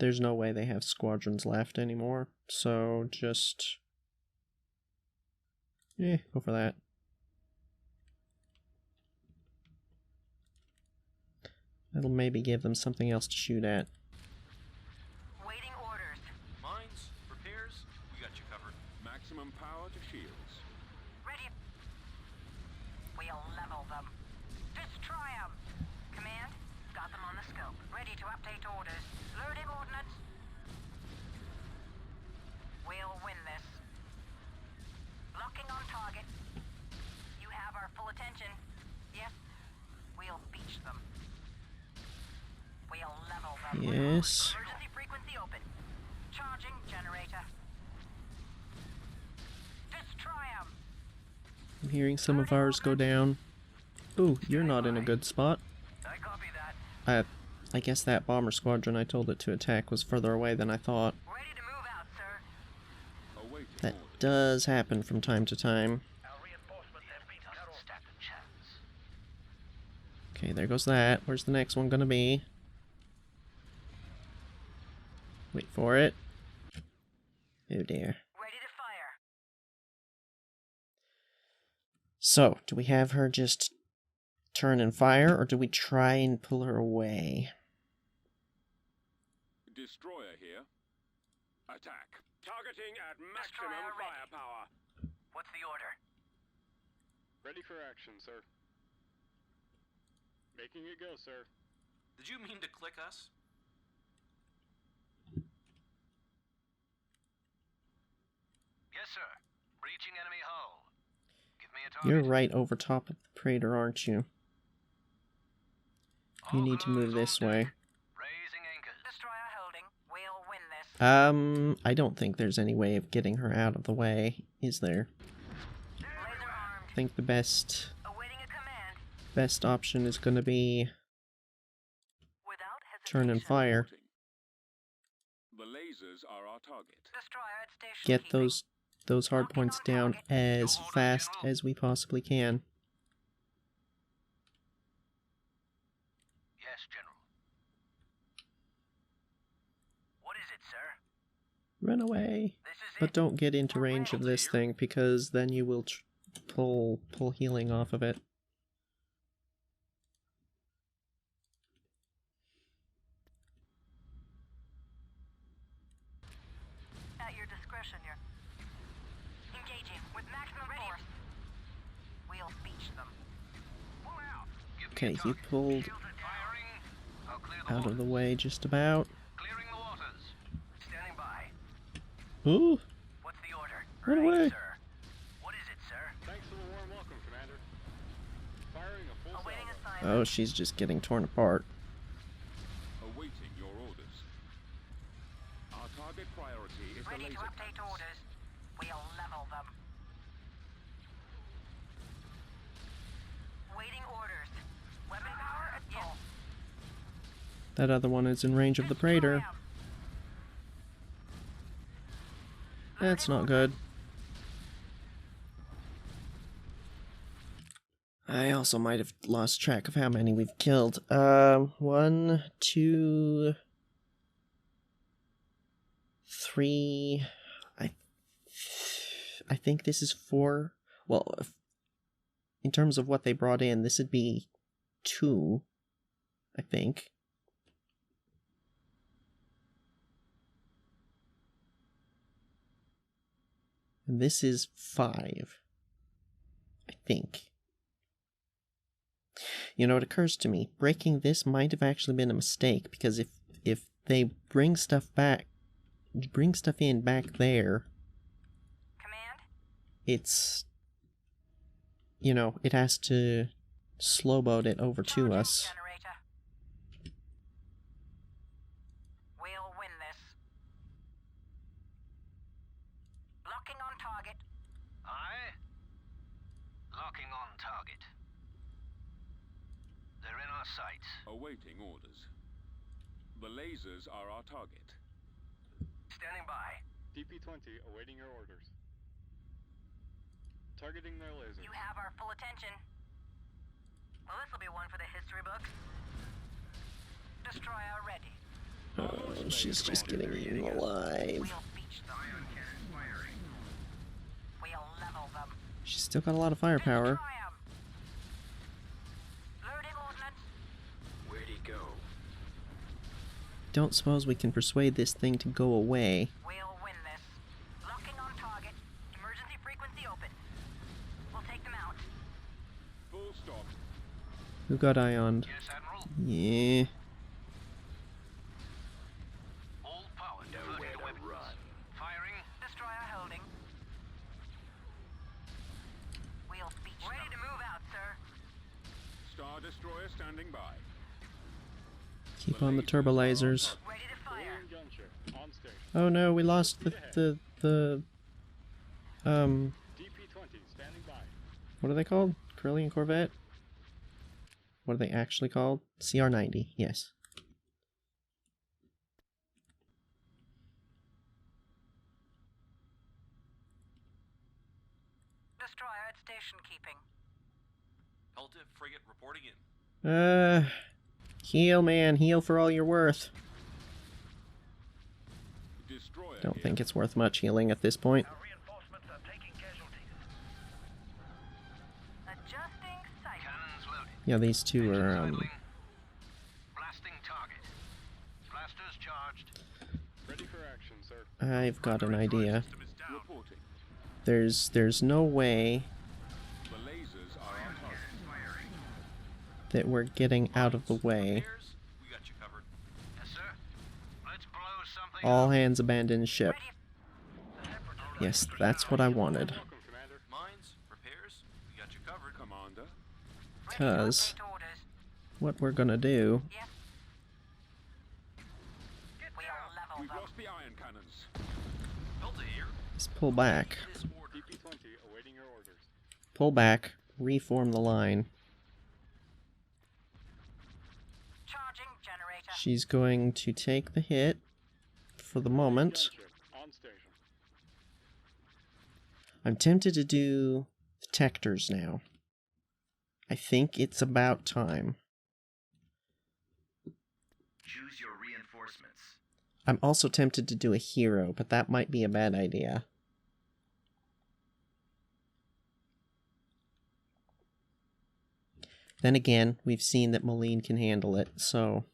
There's no way they have squadrons left anymore, so just... yeah, go for that. That'll maybe give them something else to shoot at. Waiting orders. Mines, repairs, we got you covered. Maximum power to shields. Ready. We'll level them. Destroy them. Command, got them on the scope. Ready to update orders. Loading ordnance. We'll win this. Locking on target. You have our full attention. Yes, we'll beach them. We'll level them. Yes. Emergency frequency open. Charging generator. Destroy them. I'm hearing some of ours go down. Ooh, you're not in a good spot. I copy that. I guess that bomber squadron I told it to attack was further away than I thought. Ready to move out, sir. Awaiting That orders. does happen from time to time. Our reinforcements have been stand a chance. Okay, there goes that. Where's the next one gonna be? Wait for it. Oh dear. Ready to fire. So, do we have her just turn and fire, or do we try and pull her away? Destroyer here. Attack. Targeting at maximum Destroyer ready. firepower. What's the order? Ready for action, sir. Making it go, sir. Did you mean to click us? Yes, sir. Breaching enemy hull. Give me a target. You're right over top of the Praetor, aren't you? You All need to move guns this on way. deck. Raising anchors. Destroyer holding. We'll win this. I don't think there's any way of getting her out of the way, is there? Laser armed. I think the best Awaiting a command. option is gonna be Without hesitation. turn and fire. Reporting. The lasers are our target. Destroyer at station Get keeping. those hard points down as fast as we possibly can. Yes, General. What is it, sir? Run away. This is But it. don't get into range of this thing, because then you will pull healing off of it. At your discretion, your engaging with maximum force. We'll beach them. Pull out. Give me Okay, a you target. pulled Shields are firing. I'll clear the out of the waters. way just about. Clearing the waters. Standing by. Ooh, What's the order? Run Right, away. sir. What is it, sir? Thanks for the warm welcome, Commander. Firing a full Awaiting salvo. assignment. oh, she's just getting torn apart. Awaiting your orders. Our target priority is the Ready to laser update guns. orders. We'll level them. Waiting orders. Weapon power at full. That other one is in range of the Praetor. That's not good. I also might have lost track of how many we've killed. 1, 2, 3. I think this is 4. Well, in terms of what they brought in, this would be 2, I think. And this is 5, I think. You know, it occurs to me, breaking this might have actually been a mistake, because if they bring stuff in back there, Command? it's, you know, it has to slow boat it over to Charging us. generator. We'll win this. Locking on target. Aye. Locking on target. They're in our sights. Awaiting orders. The lasers are our target. Standing by. DP-20 awaiting your orders. Targeting their lasers. You have our full attention. Well, this'll be one for the history books. Destroyer ready. Oh, she's just getting eaten alive. We'll beach them. We'll level them. She's still got a lot of firepower. Destroy 'em. Loading ordnance. Where'd he go? Don't suppose we can persuade this thing to go away. We'll win this. Locking on target. Emergency frequency open. We'll take them out. Full stop. Who got ioned? Yes, Admiral. Yeah. All power diverted to weapons. Firing. Destroyer holding. We'll beach them. Ready to move out, sir. Star Destroyer standing by. Keep on the turbo lasers. Ready to fire. Alien gunship on station. Oh no, we lost the DP-20 standing by. what are they called? Corellian Corvette? What are they actually called? CR-90, yes. Destroyer at station keeping. Pelta frigate reporting in. Heal, man, heal for all you're worth. Destroyer Don't here. think it's worth much healing at this point. Our reinforcements are taking casualties. Adjusting sight. Cannons loaded. Yeah, these two are, Idling. Blasting target. Blasters charged. Ready for action, sir. I've got an idea. System is down. Reporting. There's no way The lasers are our target. that we're getting out of the way. Repairs? We got you covered. Yes, sir. Let's blow something All up. hands abandon ship. Ready. Yes, that's what I wanted. Welcome, Commander. Mines? Repairs? We got you covered. Commander. Ready to 'Cause update orders. what we're gonna do, Yes. We'll level We've them. lost the iron cannons. Pelta here. is pull back. This order. DP-20 awaiting your orders. Pull back, reform the line. Charging generator. She's going to take the hit for the moment. Gunship on station. I'm tempted to do detectors now. I think it's about time. Choose your reinforcements. I'm also tempted to do a hero, but that might be a bad idea. Then again, we've seen that Moline can handle it, so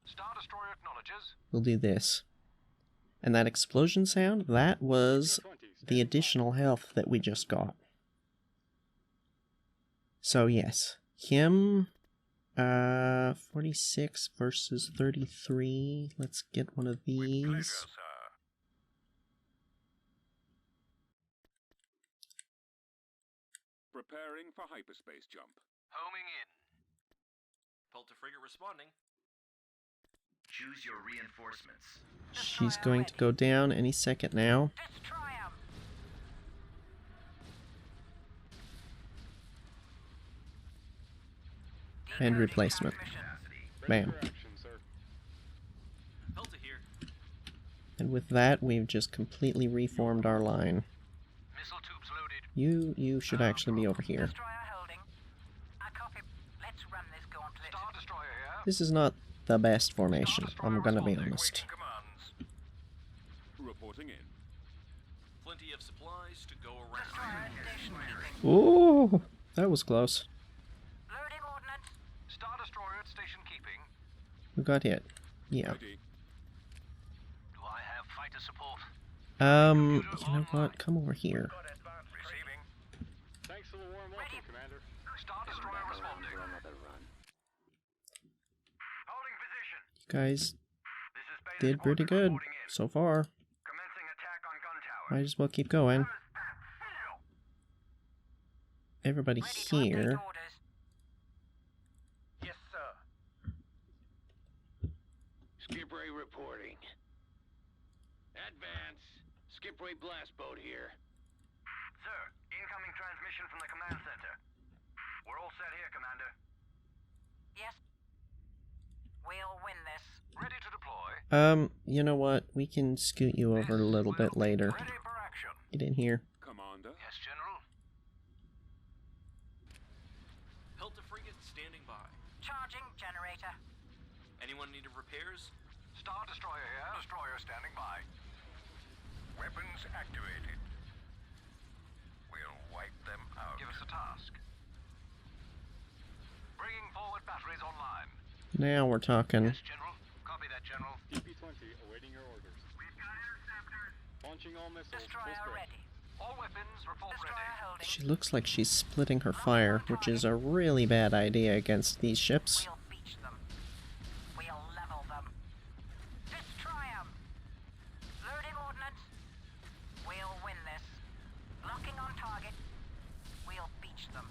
Star Destroyer acknowledges. we'll do this. And that explosion sound, that was DP-20 the standing additional health that we just got. So yes, him, 46 versus 33. Let's get one of these. Preparing for hyperspace jump. Homing in. Pelta frigate responding. Choose your reinforcements. She's going to go down any second now. Destroy 'em. And replacement. Transmission. Bam. For action, sir. Pelta here. And with that, we've just completely reformed our line. Missile tubes loaded. You should actually be over here. Destroyer holding. I copy. Let's run this gauntlet. Star Destroyer here. This is not the best formation, I'm gonna be Responding. honest. Waiting commands. Reporting in. Plenty of supplies to go around. Destroyer station keeping. Ooh, that was close. Loading ordnance. Star Destroyer at station keeping. Who got hit? Yeah. Ready. Do I have fighter support? You know what? Come over here. Receiving. Thanks for the warm welcome, Commander. Star Destroyer Back around responding. for another run. Holding position. You guys This is Beta did pretty good reporting in. so far. Commencing attack on gun tower. Might as well keep going. Everybody Ready to update here. orders. Yes, sir. Skip Ray reporting. Advance. Skip Ray blast boat here. Sir, incoming transmission from the command center. We're all set here, Commander. Yes. We'll win this. Ready to deploy. You know what? We can scoot you over a little bit later. Ready for action. Get in here. Commander. Yes, General. Pelta frigate standing by. Charging generator. Anyone need repairs? Star Destroyer here. Destroyer standing by. Weapons activated. We'll wipe them out. Give us a task. Bringing forward batteries online. Now we're talking. Yes, General. Copy that, General. DP-20 awaiting your orders. We've got interceptors. Launching all missiles. Full Destroyer strength. ready. All weapons report Destroyer ready. holding. She looks like she's splitting her fire, which is a really bad idea against these ships. We'll beach them. We'll level them. Destroy 'em. Loading ordnance. We'll win this. Locking on target. We'll beach them.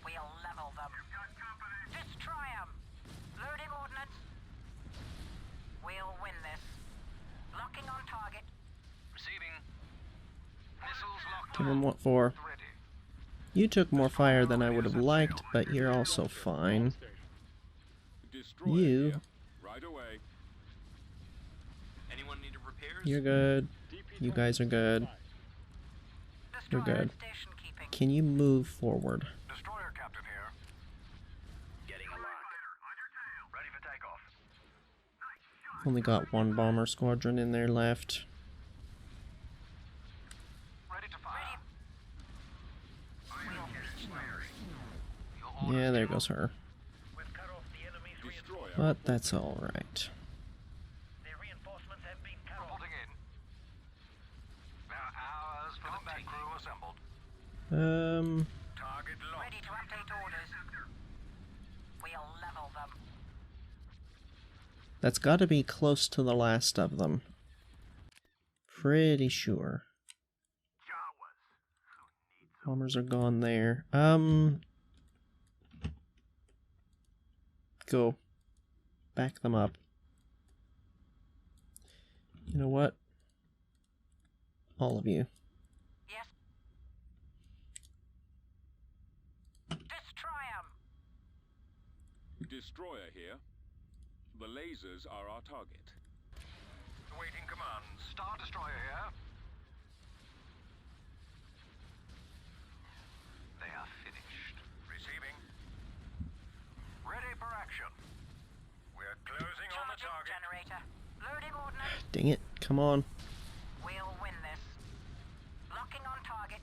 We'll level them. Destroy 'em. Loading ordnance. We'll win this. Locking on target. Receiving. Missiles locked Give on. them what for. Ready. You took more fire than I would have liked, but you're also fine. Destroyer You. here. Right away. Anyone need repairs? You're good. DP-20 You guys are good. You're Destroyer good. station keeping. Can you move forward? Destroyer captain here. Getting a lock. Ready for takeoff. Only got one bomber squadron in there left. Ready to fire. We'll beach them. Yeah, there goes her. We've cut off the enemy's Destroyer. But that's alright. Their reinforcements have been cut off. Reporting in. Now hours for the back crew assembled. Target locked. Ready to update orders. We'll level them. That's gotta be close to the last of them. Pretty sure. Bombers are gone there. Go. Back them up. You know what? All of you. Yes. Destroy 'em. Destroyer here. The lasers are our target. Awaiting commands. Star Destroyer here. They are finished. Receiving. Ready for action. We're closing on the Charging target. generator. Loading ordnance. Dang it. Come on. We'll win this. Locking on target.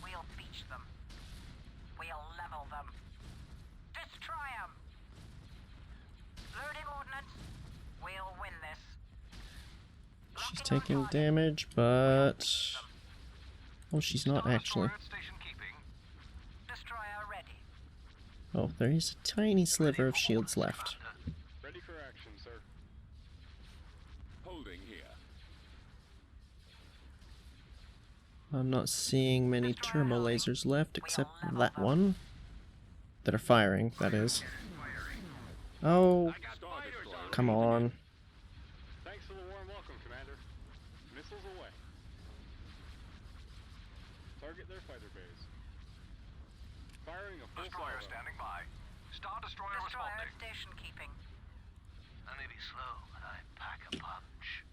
We'll beach them. We'll level them. Destroy 'em. Loading ordnance. We'll win this. She's Locking on taking target. damage, but... Oh, she's not Star actually. Destroyer at station keeping. Destroyer ready. Oh, there is a tiny sliver of shields left. Ready for action, sir. Holding here. I'm not seeing many turbo lasers left except that one. That are firing, that is. Oh, Star Destroyer. come on. Thanks for the warm welcome, Commander. Missiles away. Target their fighter base. Firing a full Destroyer salvo. standing by. Star Destroyer Destroyer responding. at station keeping. I may be slow, but I pack a punch.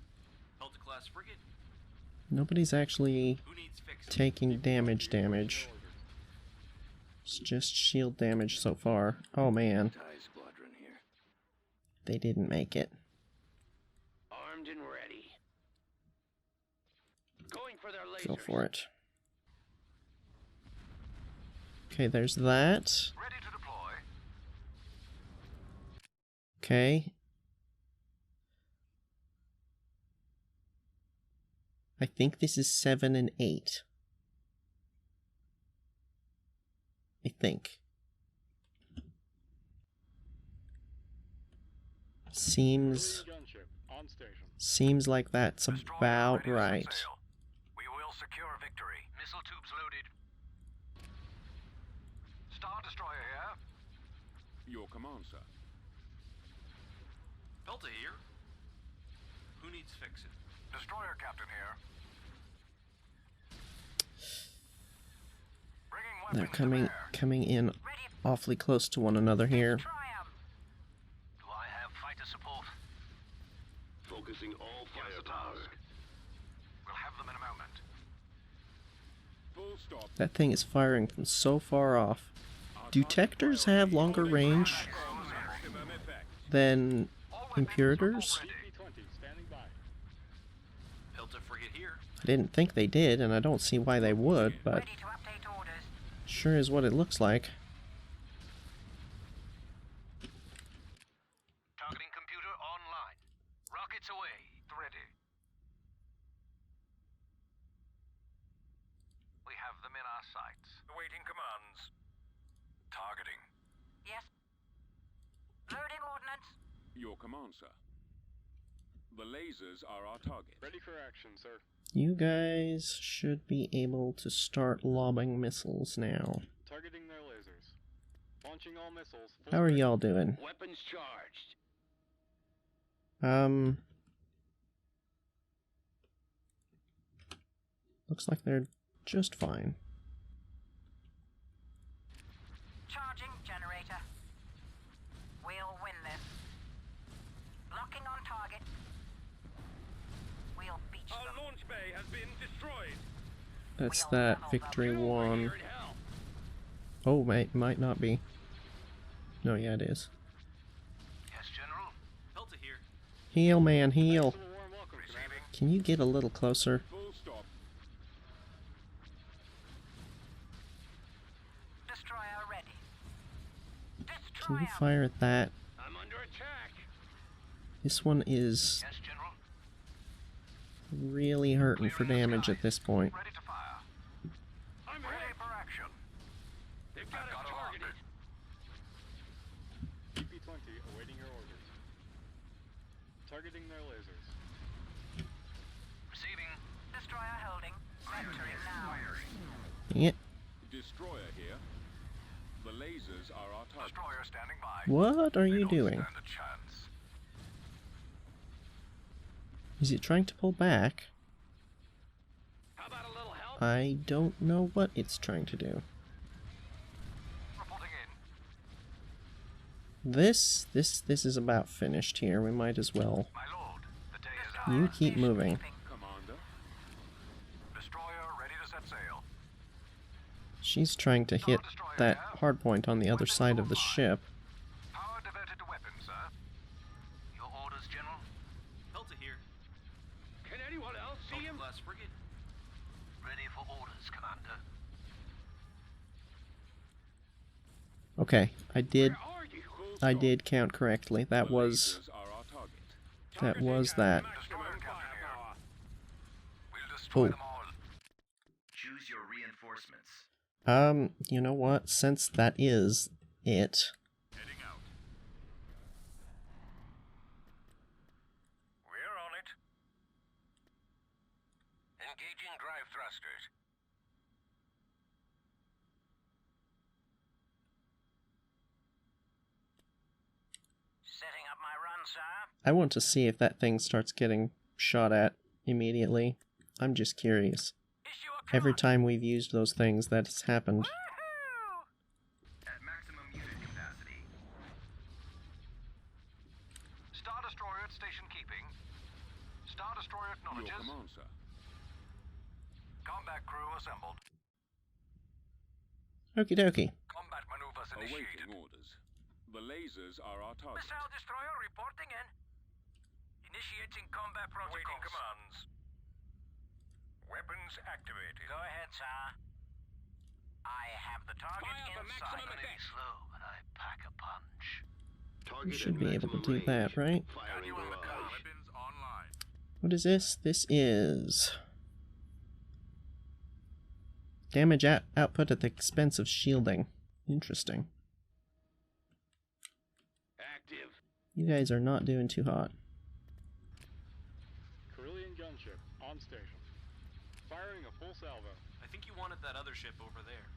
Pelta-class frigate. Nobody's actually Who needs fixing? taking damage. It's just shield damage so far. Oh man, TIE squadron here. they didn't make it. Armed and ready. Going for their lasers. Go for it. Okay, there's that. Ready to deploy. Okay. I think this is 7 and 8. I think. Seems like that's Destroyer about ready to set right. sail. We will secure victory. Missile tubes loaded. Star Destroyer here. Your command, sir. Pelta here. Who needs fixing? Destroyer captain here. Bringing weapons They're to bear. coming in Ready. awfully close to one another here. Triumph. Do I have fighter support? Focusing all Here's the task. We'll have them in a moment. Full stop. That thing is firing from so far off. Do Tectors have longer range Maximum effect. than All weapons Imperators? ready. Pelta frigate here. I didn't think they did, and I don't see why they would, but Ready to update orders. sure is what it looks like. Targeting computer online. Rockets away. Ready. We have them in our sights. Awaiting commands. Targeting. Yes. Loading ordnance. Your command, sir. The lasers are our target. Ready for action, sir. You guys should be able to start lobbing missiles now. Targeting their lasers. Launching all missiles. How are y'all doing? Weapons charged. Looks like they're just fine. Charging generator. We'll win this. Locking on target. We'll beach them. launch bay has been destroyed. That's that victory one. Oh, might not be. No, yeah, it is. Yes, General. Pelta here. Heal, man, heal. Warm welcome, Receiving. Can you get a little closer? Full stop. Destroyer ready. Can you Destroyer. fire at that? I'm under attack. This one is Yes, General. really hurting for damage at this point. Ready to fire. I'm Ready hit. for action. They've got I've us got it targeted. DP-20 awaiting your orders. Targeting their lasers. Receiving. Destroyer holding. Entering now. Dang it. Destroyer here. The lasers are our target. Destroyer standing by. What are They you don't doing? stand a chance. Is it trying to pull back? How about a little help? I don't know what it's trying to do. Reporting in. This is about finished here. We might as well. My lord, the day is Destroyer out. You keep station moving. keeping. Commander. Destroyer ready to set sail. She's trying to hit that hard point on the other side of the ship. Power diverted to weapons, sir. Your orders, General. Pelta here. Can anyone else see him? Pelta-class frigate. Ready for orders, Commander. Okay, I did Where are you? Full I stop. did count correctly. That The was lasers are our target. that was that. Destroyer Maximum captain here. firepower. We'll destroy Oh. them all. Choose your reinforcements. You know what? Since that is it, Heading out. We're on it. Engaging drive thrusters. Setting up my run, sir. I want to see if that thing starts getting shot at immediately. I'm just curious. Issue a Every command. time we've used those things, that's happened. Woohoo! At maximum unit capacity. Star Destroyer at station keeping. Star Destroyer Your acknowledges. command, sir. Combat crew assembled. Okie dokie. Combat maneuvers initiated. Awaiting orders. The lasers are our target. Missile Destroyer reporting in. Initiating combat protocols. Waiting commands. Weapons activated. Go ahead, sir. I have the target Fire for in maximum sight. effect. Slow, and I pack a punch. We should be able to do that, right? Firing barrage. Weapons online. What is this? This is... damage output at the expense of shielding. Interesting. Active. You guys are not doing too hot. Carillion gunship on station. Firing a full salvo. I think you wanted that other ship over there.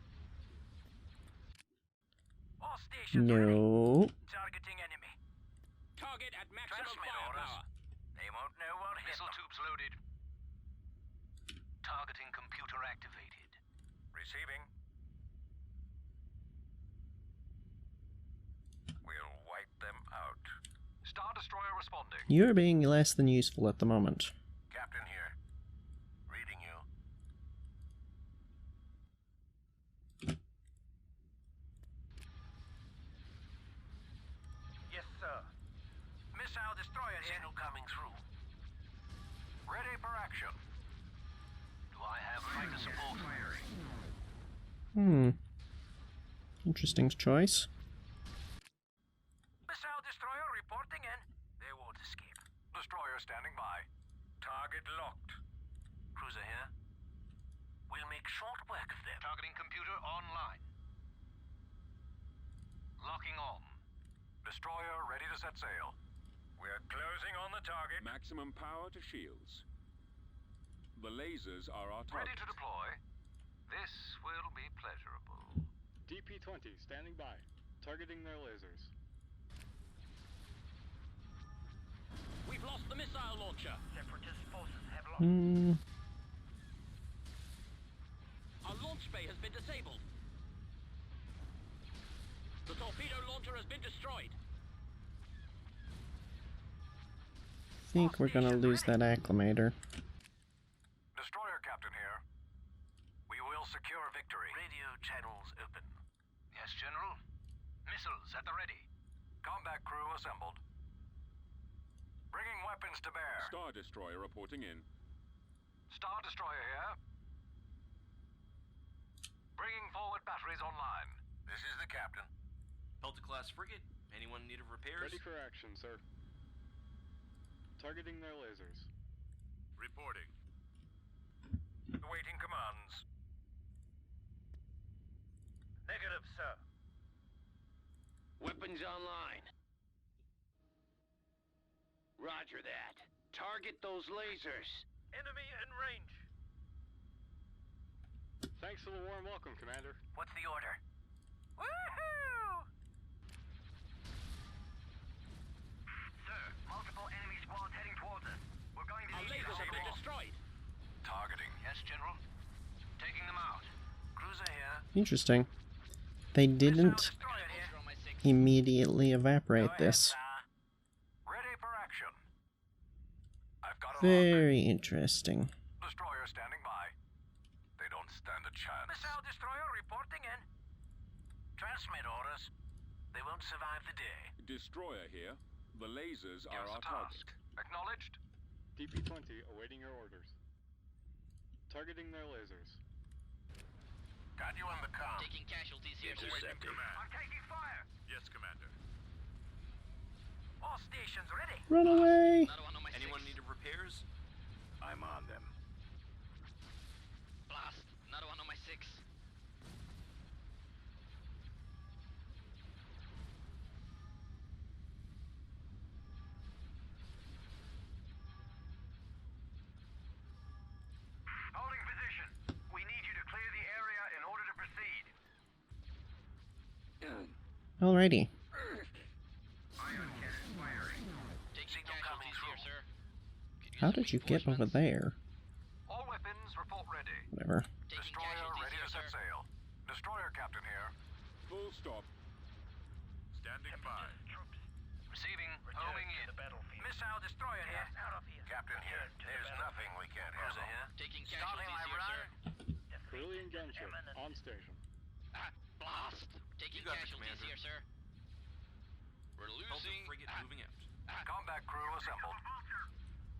All stations ready. No. Targeting enemy. Target at maximum Transmit firepower. orders. They won't know what hit them. Missile tubes loaded. Targeting computer activated. Receiving. We'll wipe them out. Star Destroyer responding. You're being less than useful at the moment. Captain here. Reading you. Yes, sir. Missile Destroyer signal coming through. Ready for action. Do I have fighter support? Interesting choice. Missile Destroyer reporting in. They won't escape. Destroyer standing by. Target locked. Cruiser here. We'll make short work of them. Targeting computer online. Locking on. Destroyer ready to set sail. We're closing on the target. Maximum power to shields. The lasers are our target. Ready to deploy. This will be pleasurable. DP-20 standing by. Targeting their lasers. We've lost the missile launcher. Separatist forces have lost. Our launch bay has been disabled. The torpedo launcher has been destroyed. I think we're gonna lose that acclimator. Destroyer captain here. We will secure victory. Radio channels open. Yes, General. Missiles at the ready. Combat crew assembled. Bringing weapons to bear. Star Destroyer reporting in. Star Destroyer here. Bringing forward batteries online. This is the captain. Delta-class frigate. Anyone in need of repairs? Ready for action, sir. Targeting their lasers. Reporting. Awaiting commands. Negative, sir. Weapons online. Roger that. Target those lasers. Enemy in range. Thanks for the warm welcome, Commander. What's the order? Woohoo! Sir, multiple enemy squads heading towards us. We're going to Our need lasers have been destroyed. Targeting. Yes, General. Taking them out. Cruiser here. Interesting. They didn't Destroyer here. immediately evaporate Go ahead, this. sir. Ready for action. I've got a lock. Very interesting. Destroyer standing by. They don't stand a chance. Missile Destroyer reporting in. Transmit orders. They won't survive the day. Destroyer here. The lasers Give are us our a target. task. Acknowledged. DP-20 awaiting your orders. Targeting their lasers. Got you on the com. Taking casualties here, sir. I'm taking fire. Yes, Commander. All stations ready. Run away! Anyone need repairs? I'm on them. Blast. Another one on my 6. Holding position. We need you to clear the area in order to proceed. Alrighty. Ion cannon firing. Taking casualties here, sir. How did you get over there? All weapons report ready. Whatever. Taking Destroyer casualties ready here, to set sir. sail. Destroyer captain here. Full stop. Standing by. Troops. Receiving. Homing in. Missile destroyer here. Captain here. There's nothing we can't handle. Here. Taking Starting my casualties here, sir. Brilliant gunship. On station. Blast! Taking You got the casualties commander. here, sir. We're losing. Frigate moving out. Combat crew assembled.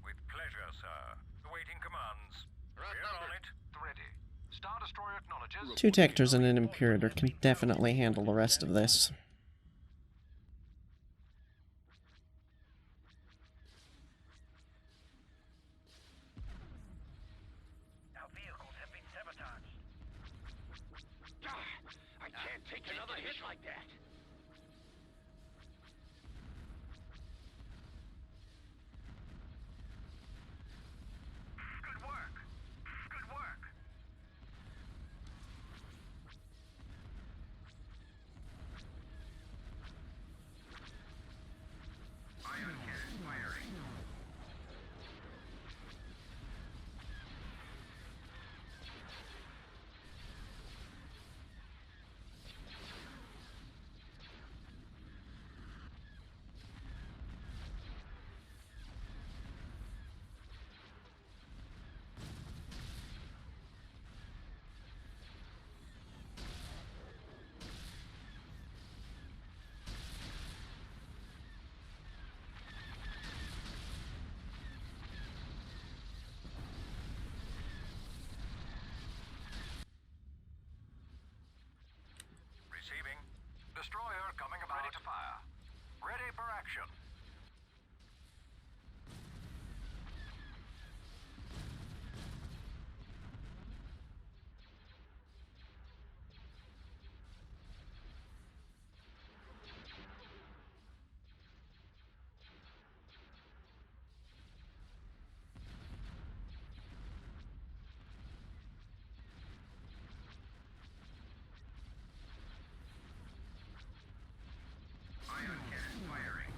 With pleasure, sir. Awaiting commands. We're on it. Ready. Star destroyer acknowledges. 2 Tectors and an Imperator can definitely handle the rest of this. Our vehicles have been sabotaged. I can't take another hit like that. Good work. Good work. Ion cannon firing. Receiving. Destroyer coming about. Ready to fire. Ready for action. Ion cannon firing.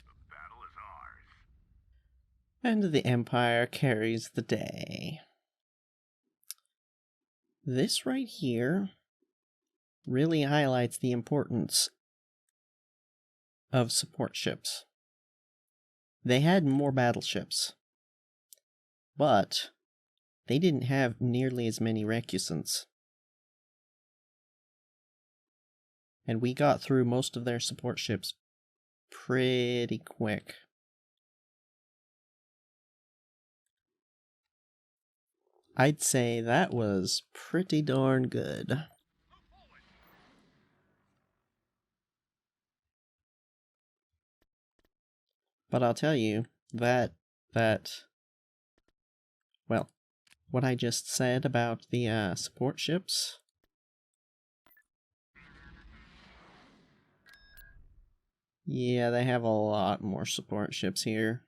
The battle is ours. And the Empire carries the day. This right here really highlights the importance of support ships. They had more battleships, but they didn't have nearly as many recusants. And we got through most of their support ships pretty quick. I'd say that was pretty darn good. But I'll tell you that well, what I just said about the support ships, yeah, they have a lot more support ships here.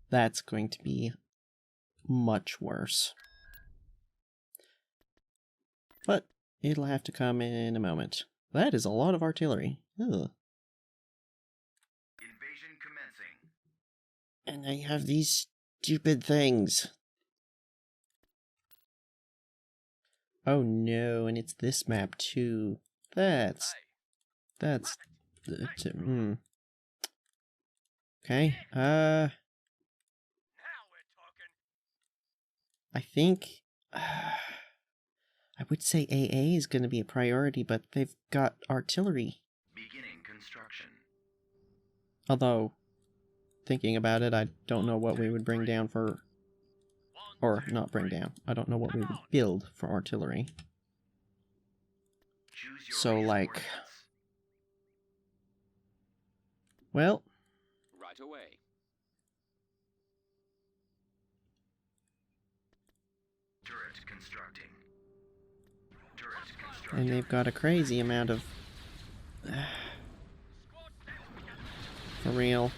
That's going to be much worse. But it'll have to come in a moment. That is a lot of artillery. Ugh. Invasion commencing. And I have these stupid things. Oh no, and it's this map too. That's Okay, I think I would say AA is going to be a priority, but they've got artillery. Beginning construction. Although, thinking about it, I don't know what we would bring down for... Or, not bring down. I don't know what we would build for artillery. Choose your So, like... reinforcements. Well, Right away. Turret constructing. Turret and constructing. they've got a crazy amount of... For real.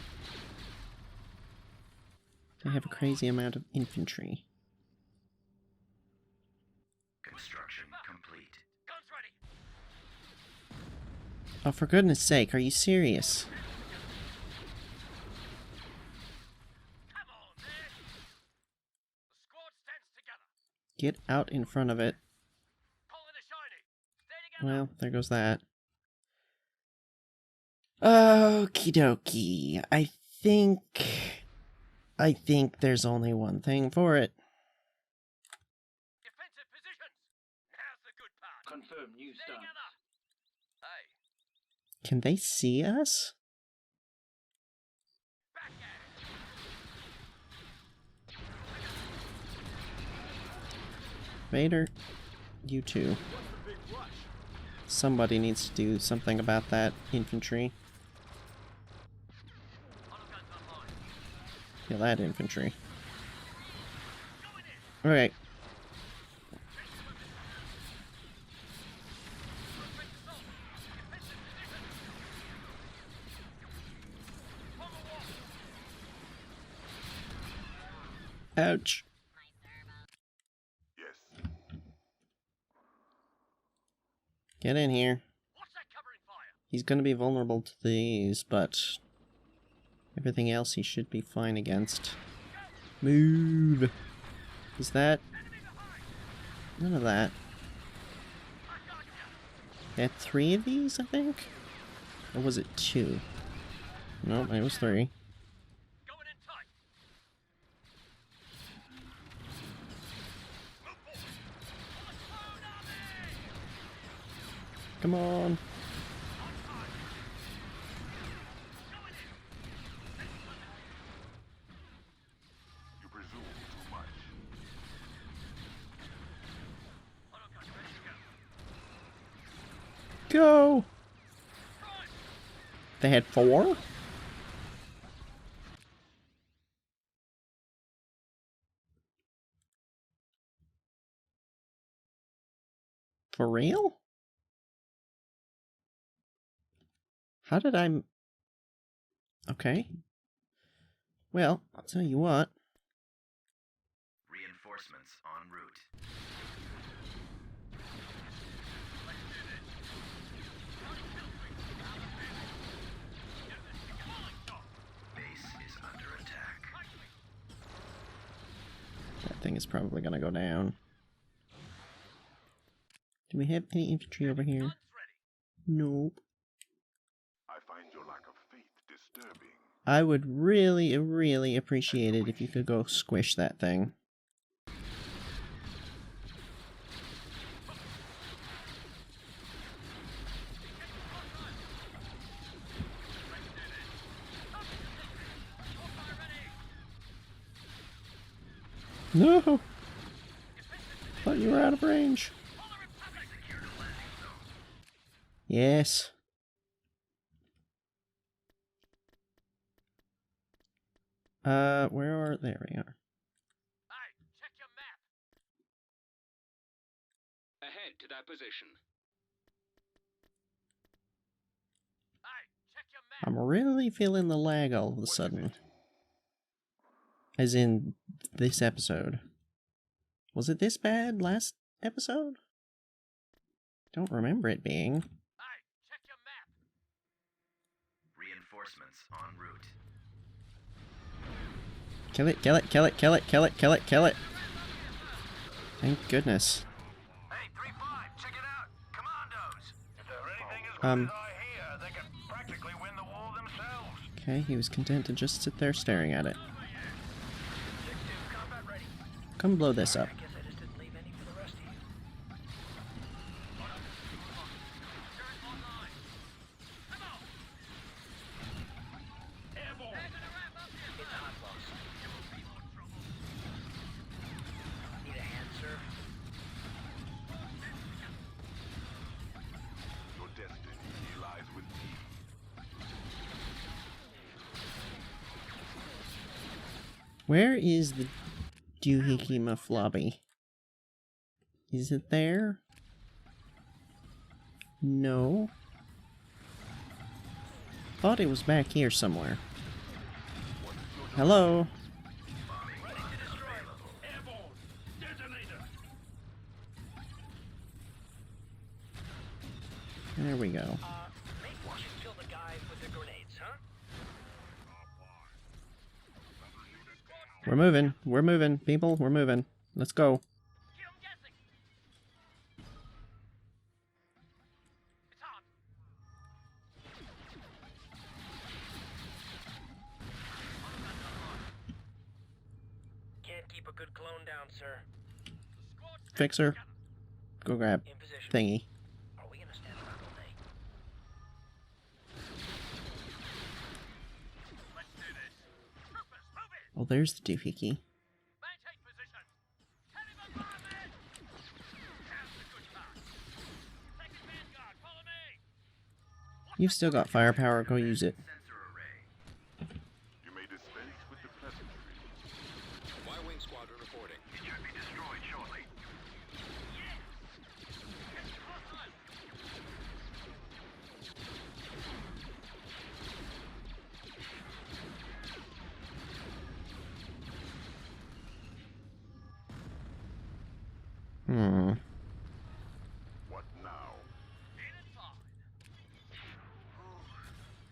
They have a crazy amount of infantry. Construction complete. Guns ready. Oh, for goodness sake, are you serious? Come on, man! The squad stands together. Get out in front of it. Calling a shiny. Stay together. Well, there goes that. Okie dokie. I think there's only one thing for it. Defensive positions. Now's the good part. Confirm new Stay start. together. Hey, Can they see us? back at it. Vader, you too. Somebody needs to do something about that infantry. Kill that infantry. Alright. Ouch. Yes. Get in here. What's that covering fire? He's gonna be vulnerable to these, but everything else he should be fine against. Move! Is that... None of that. They had 3 of these, I think? Or was it 2? Nope, it was 3. Going in tight. Move forward. Come on! You presume too much. Go! They had 4? For real? How did I... Okay. Well, I'll tell you what. Reinforcements en route. Base is under attack. That thing is probably gonna go down. Do we have any infantry over here? Nope. I find your lack of faith disturbing. I would really, really appreciate it if you could go squish that thing. No! Thought you were out of range. Yes. Where are... There we are. Hey, check your map. Ahead to that position. Hey, check your map. I'm really feeling the lag all of a sudden. As in, this episode. Was it this bad last episode? Don't remember it being. Hey, check your map. Reinforcements en route. Kill it, kill it, kill it, kill it, kill it, kill it, kill it. Thank goodness. Hey, 3-5, check it out. Commandos. If they're anything as Um. good as I hear, they can practically win the war themselves. Okay, he was content to just sit there staring at it. 6-2, combat ready. Come blow this up. I guess I just didn't leave any for the rest of you. Airborne. It's a hot boss. Need a hand, sir? Your destiny lies with me. Where is the doohickey maflobby? Is it there? No. Thought it was back here somewhere. Hello? Ready to destroy. Airborne. Detonator. There we go. Make We're moving. We're moving, people. We're moving. Let's go. Can't keep a good clone down, sir. Fixer. Go grab In position. thingy. Are we gonna stand around all day? Let's do this. Troopers, move in. Oh, there's the doohickey. Maintain position. Caliber fireman. How's the good part? Second vanguard, follow me. You've still got firepower. Go use it. Sensor array. You may dispense with the pleasantry. Y-Wing Squadron reporting. It should be destroyed shortly. Hmm. What now? In inside.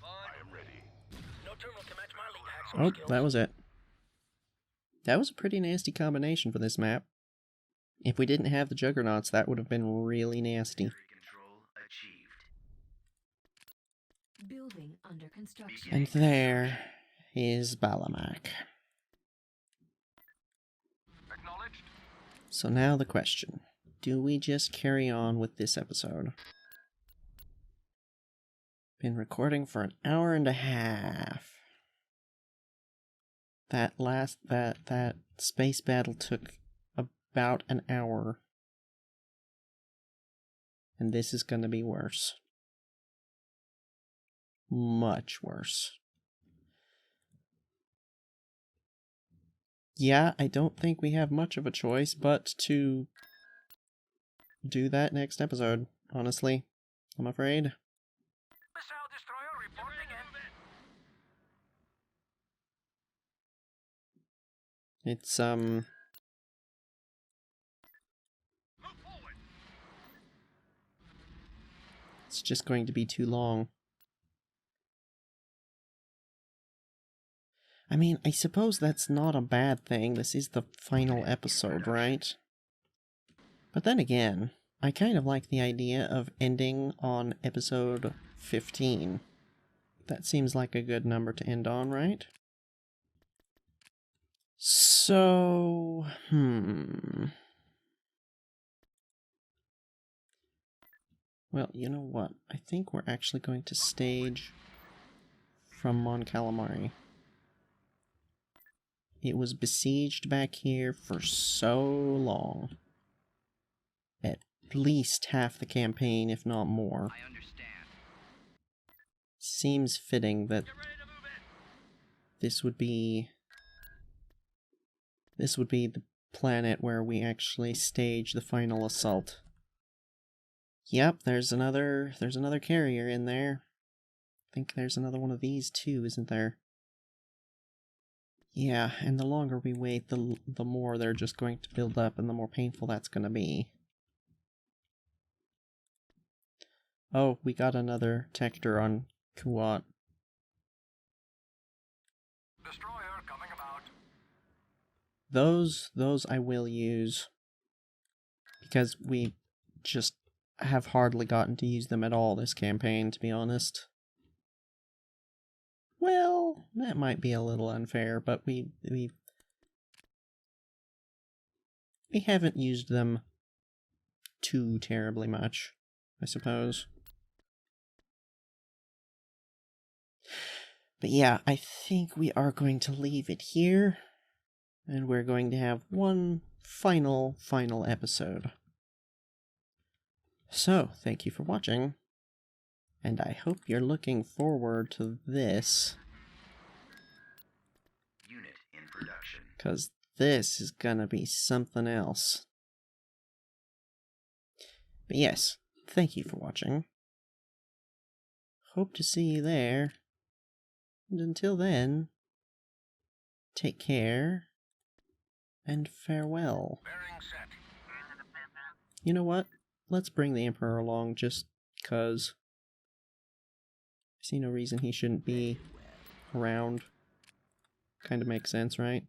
I am ready. No terminal can match my lead hacks Oh, skills. that was it. That was a pretty nasty combination for this map. If we didn't have the juggernauts, that would have been really nasty. Control achieved. Building under construction. And there is Balamak. Acknowledged. So now the question. Do we just carry on with this episode? Been recording for an hour and a half. That space battle took about an hour. And this is gonna be worse. Much worse. Yeah, I don't think we have much of a choice but to do that next episode, honestly. I'm afraid. Missile destroyer reporting in. It's, Move forward. it's just going to be too long. I mean, I suppose that's not a bad thing. This is the final episode, right? But then again, I kind of like the idea of ending on episode 15. That seems like a good number to end on, right? So, Well, you know what? I think we're actually going to stage from Mon Calamari. It was besieged back here for so long. At least half the campaign, if not more. I understand. Seems fitting that this would be the planet where we actually stage the final assault. Yep, there's another carrier in there. I think there's another one of these too, isn't there? Yeah, and the longer we wait, the more they're just going to build up, and the more painful that's going to be. Oh, we got another Tector on Kuwat. Destroyer coming about. Those I will use. Because we just have hardly gotten to use them at all this campaign, to be honest. Well, that might be a little unfair, but we haven't used them too terribly much, I suppose. But yeah, I think we are going to leave it here, and we're going to have one final episode. So, thank you for watching. And I hope you're looking forward to this. Unit in production. Because this is gonna be something else. But yes, thank you for watching. Hope to see you there. And until then, take care, and farewell. Bearing set. You know what? Let's bring the Emperor along just 'cause. I see no reason he shouldn't be around. Kind of makes sense, right?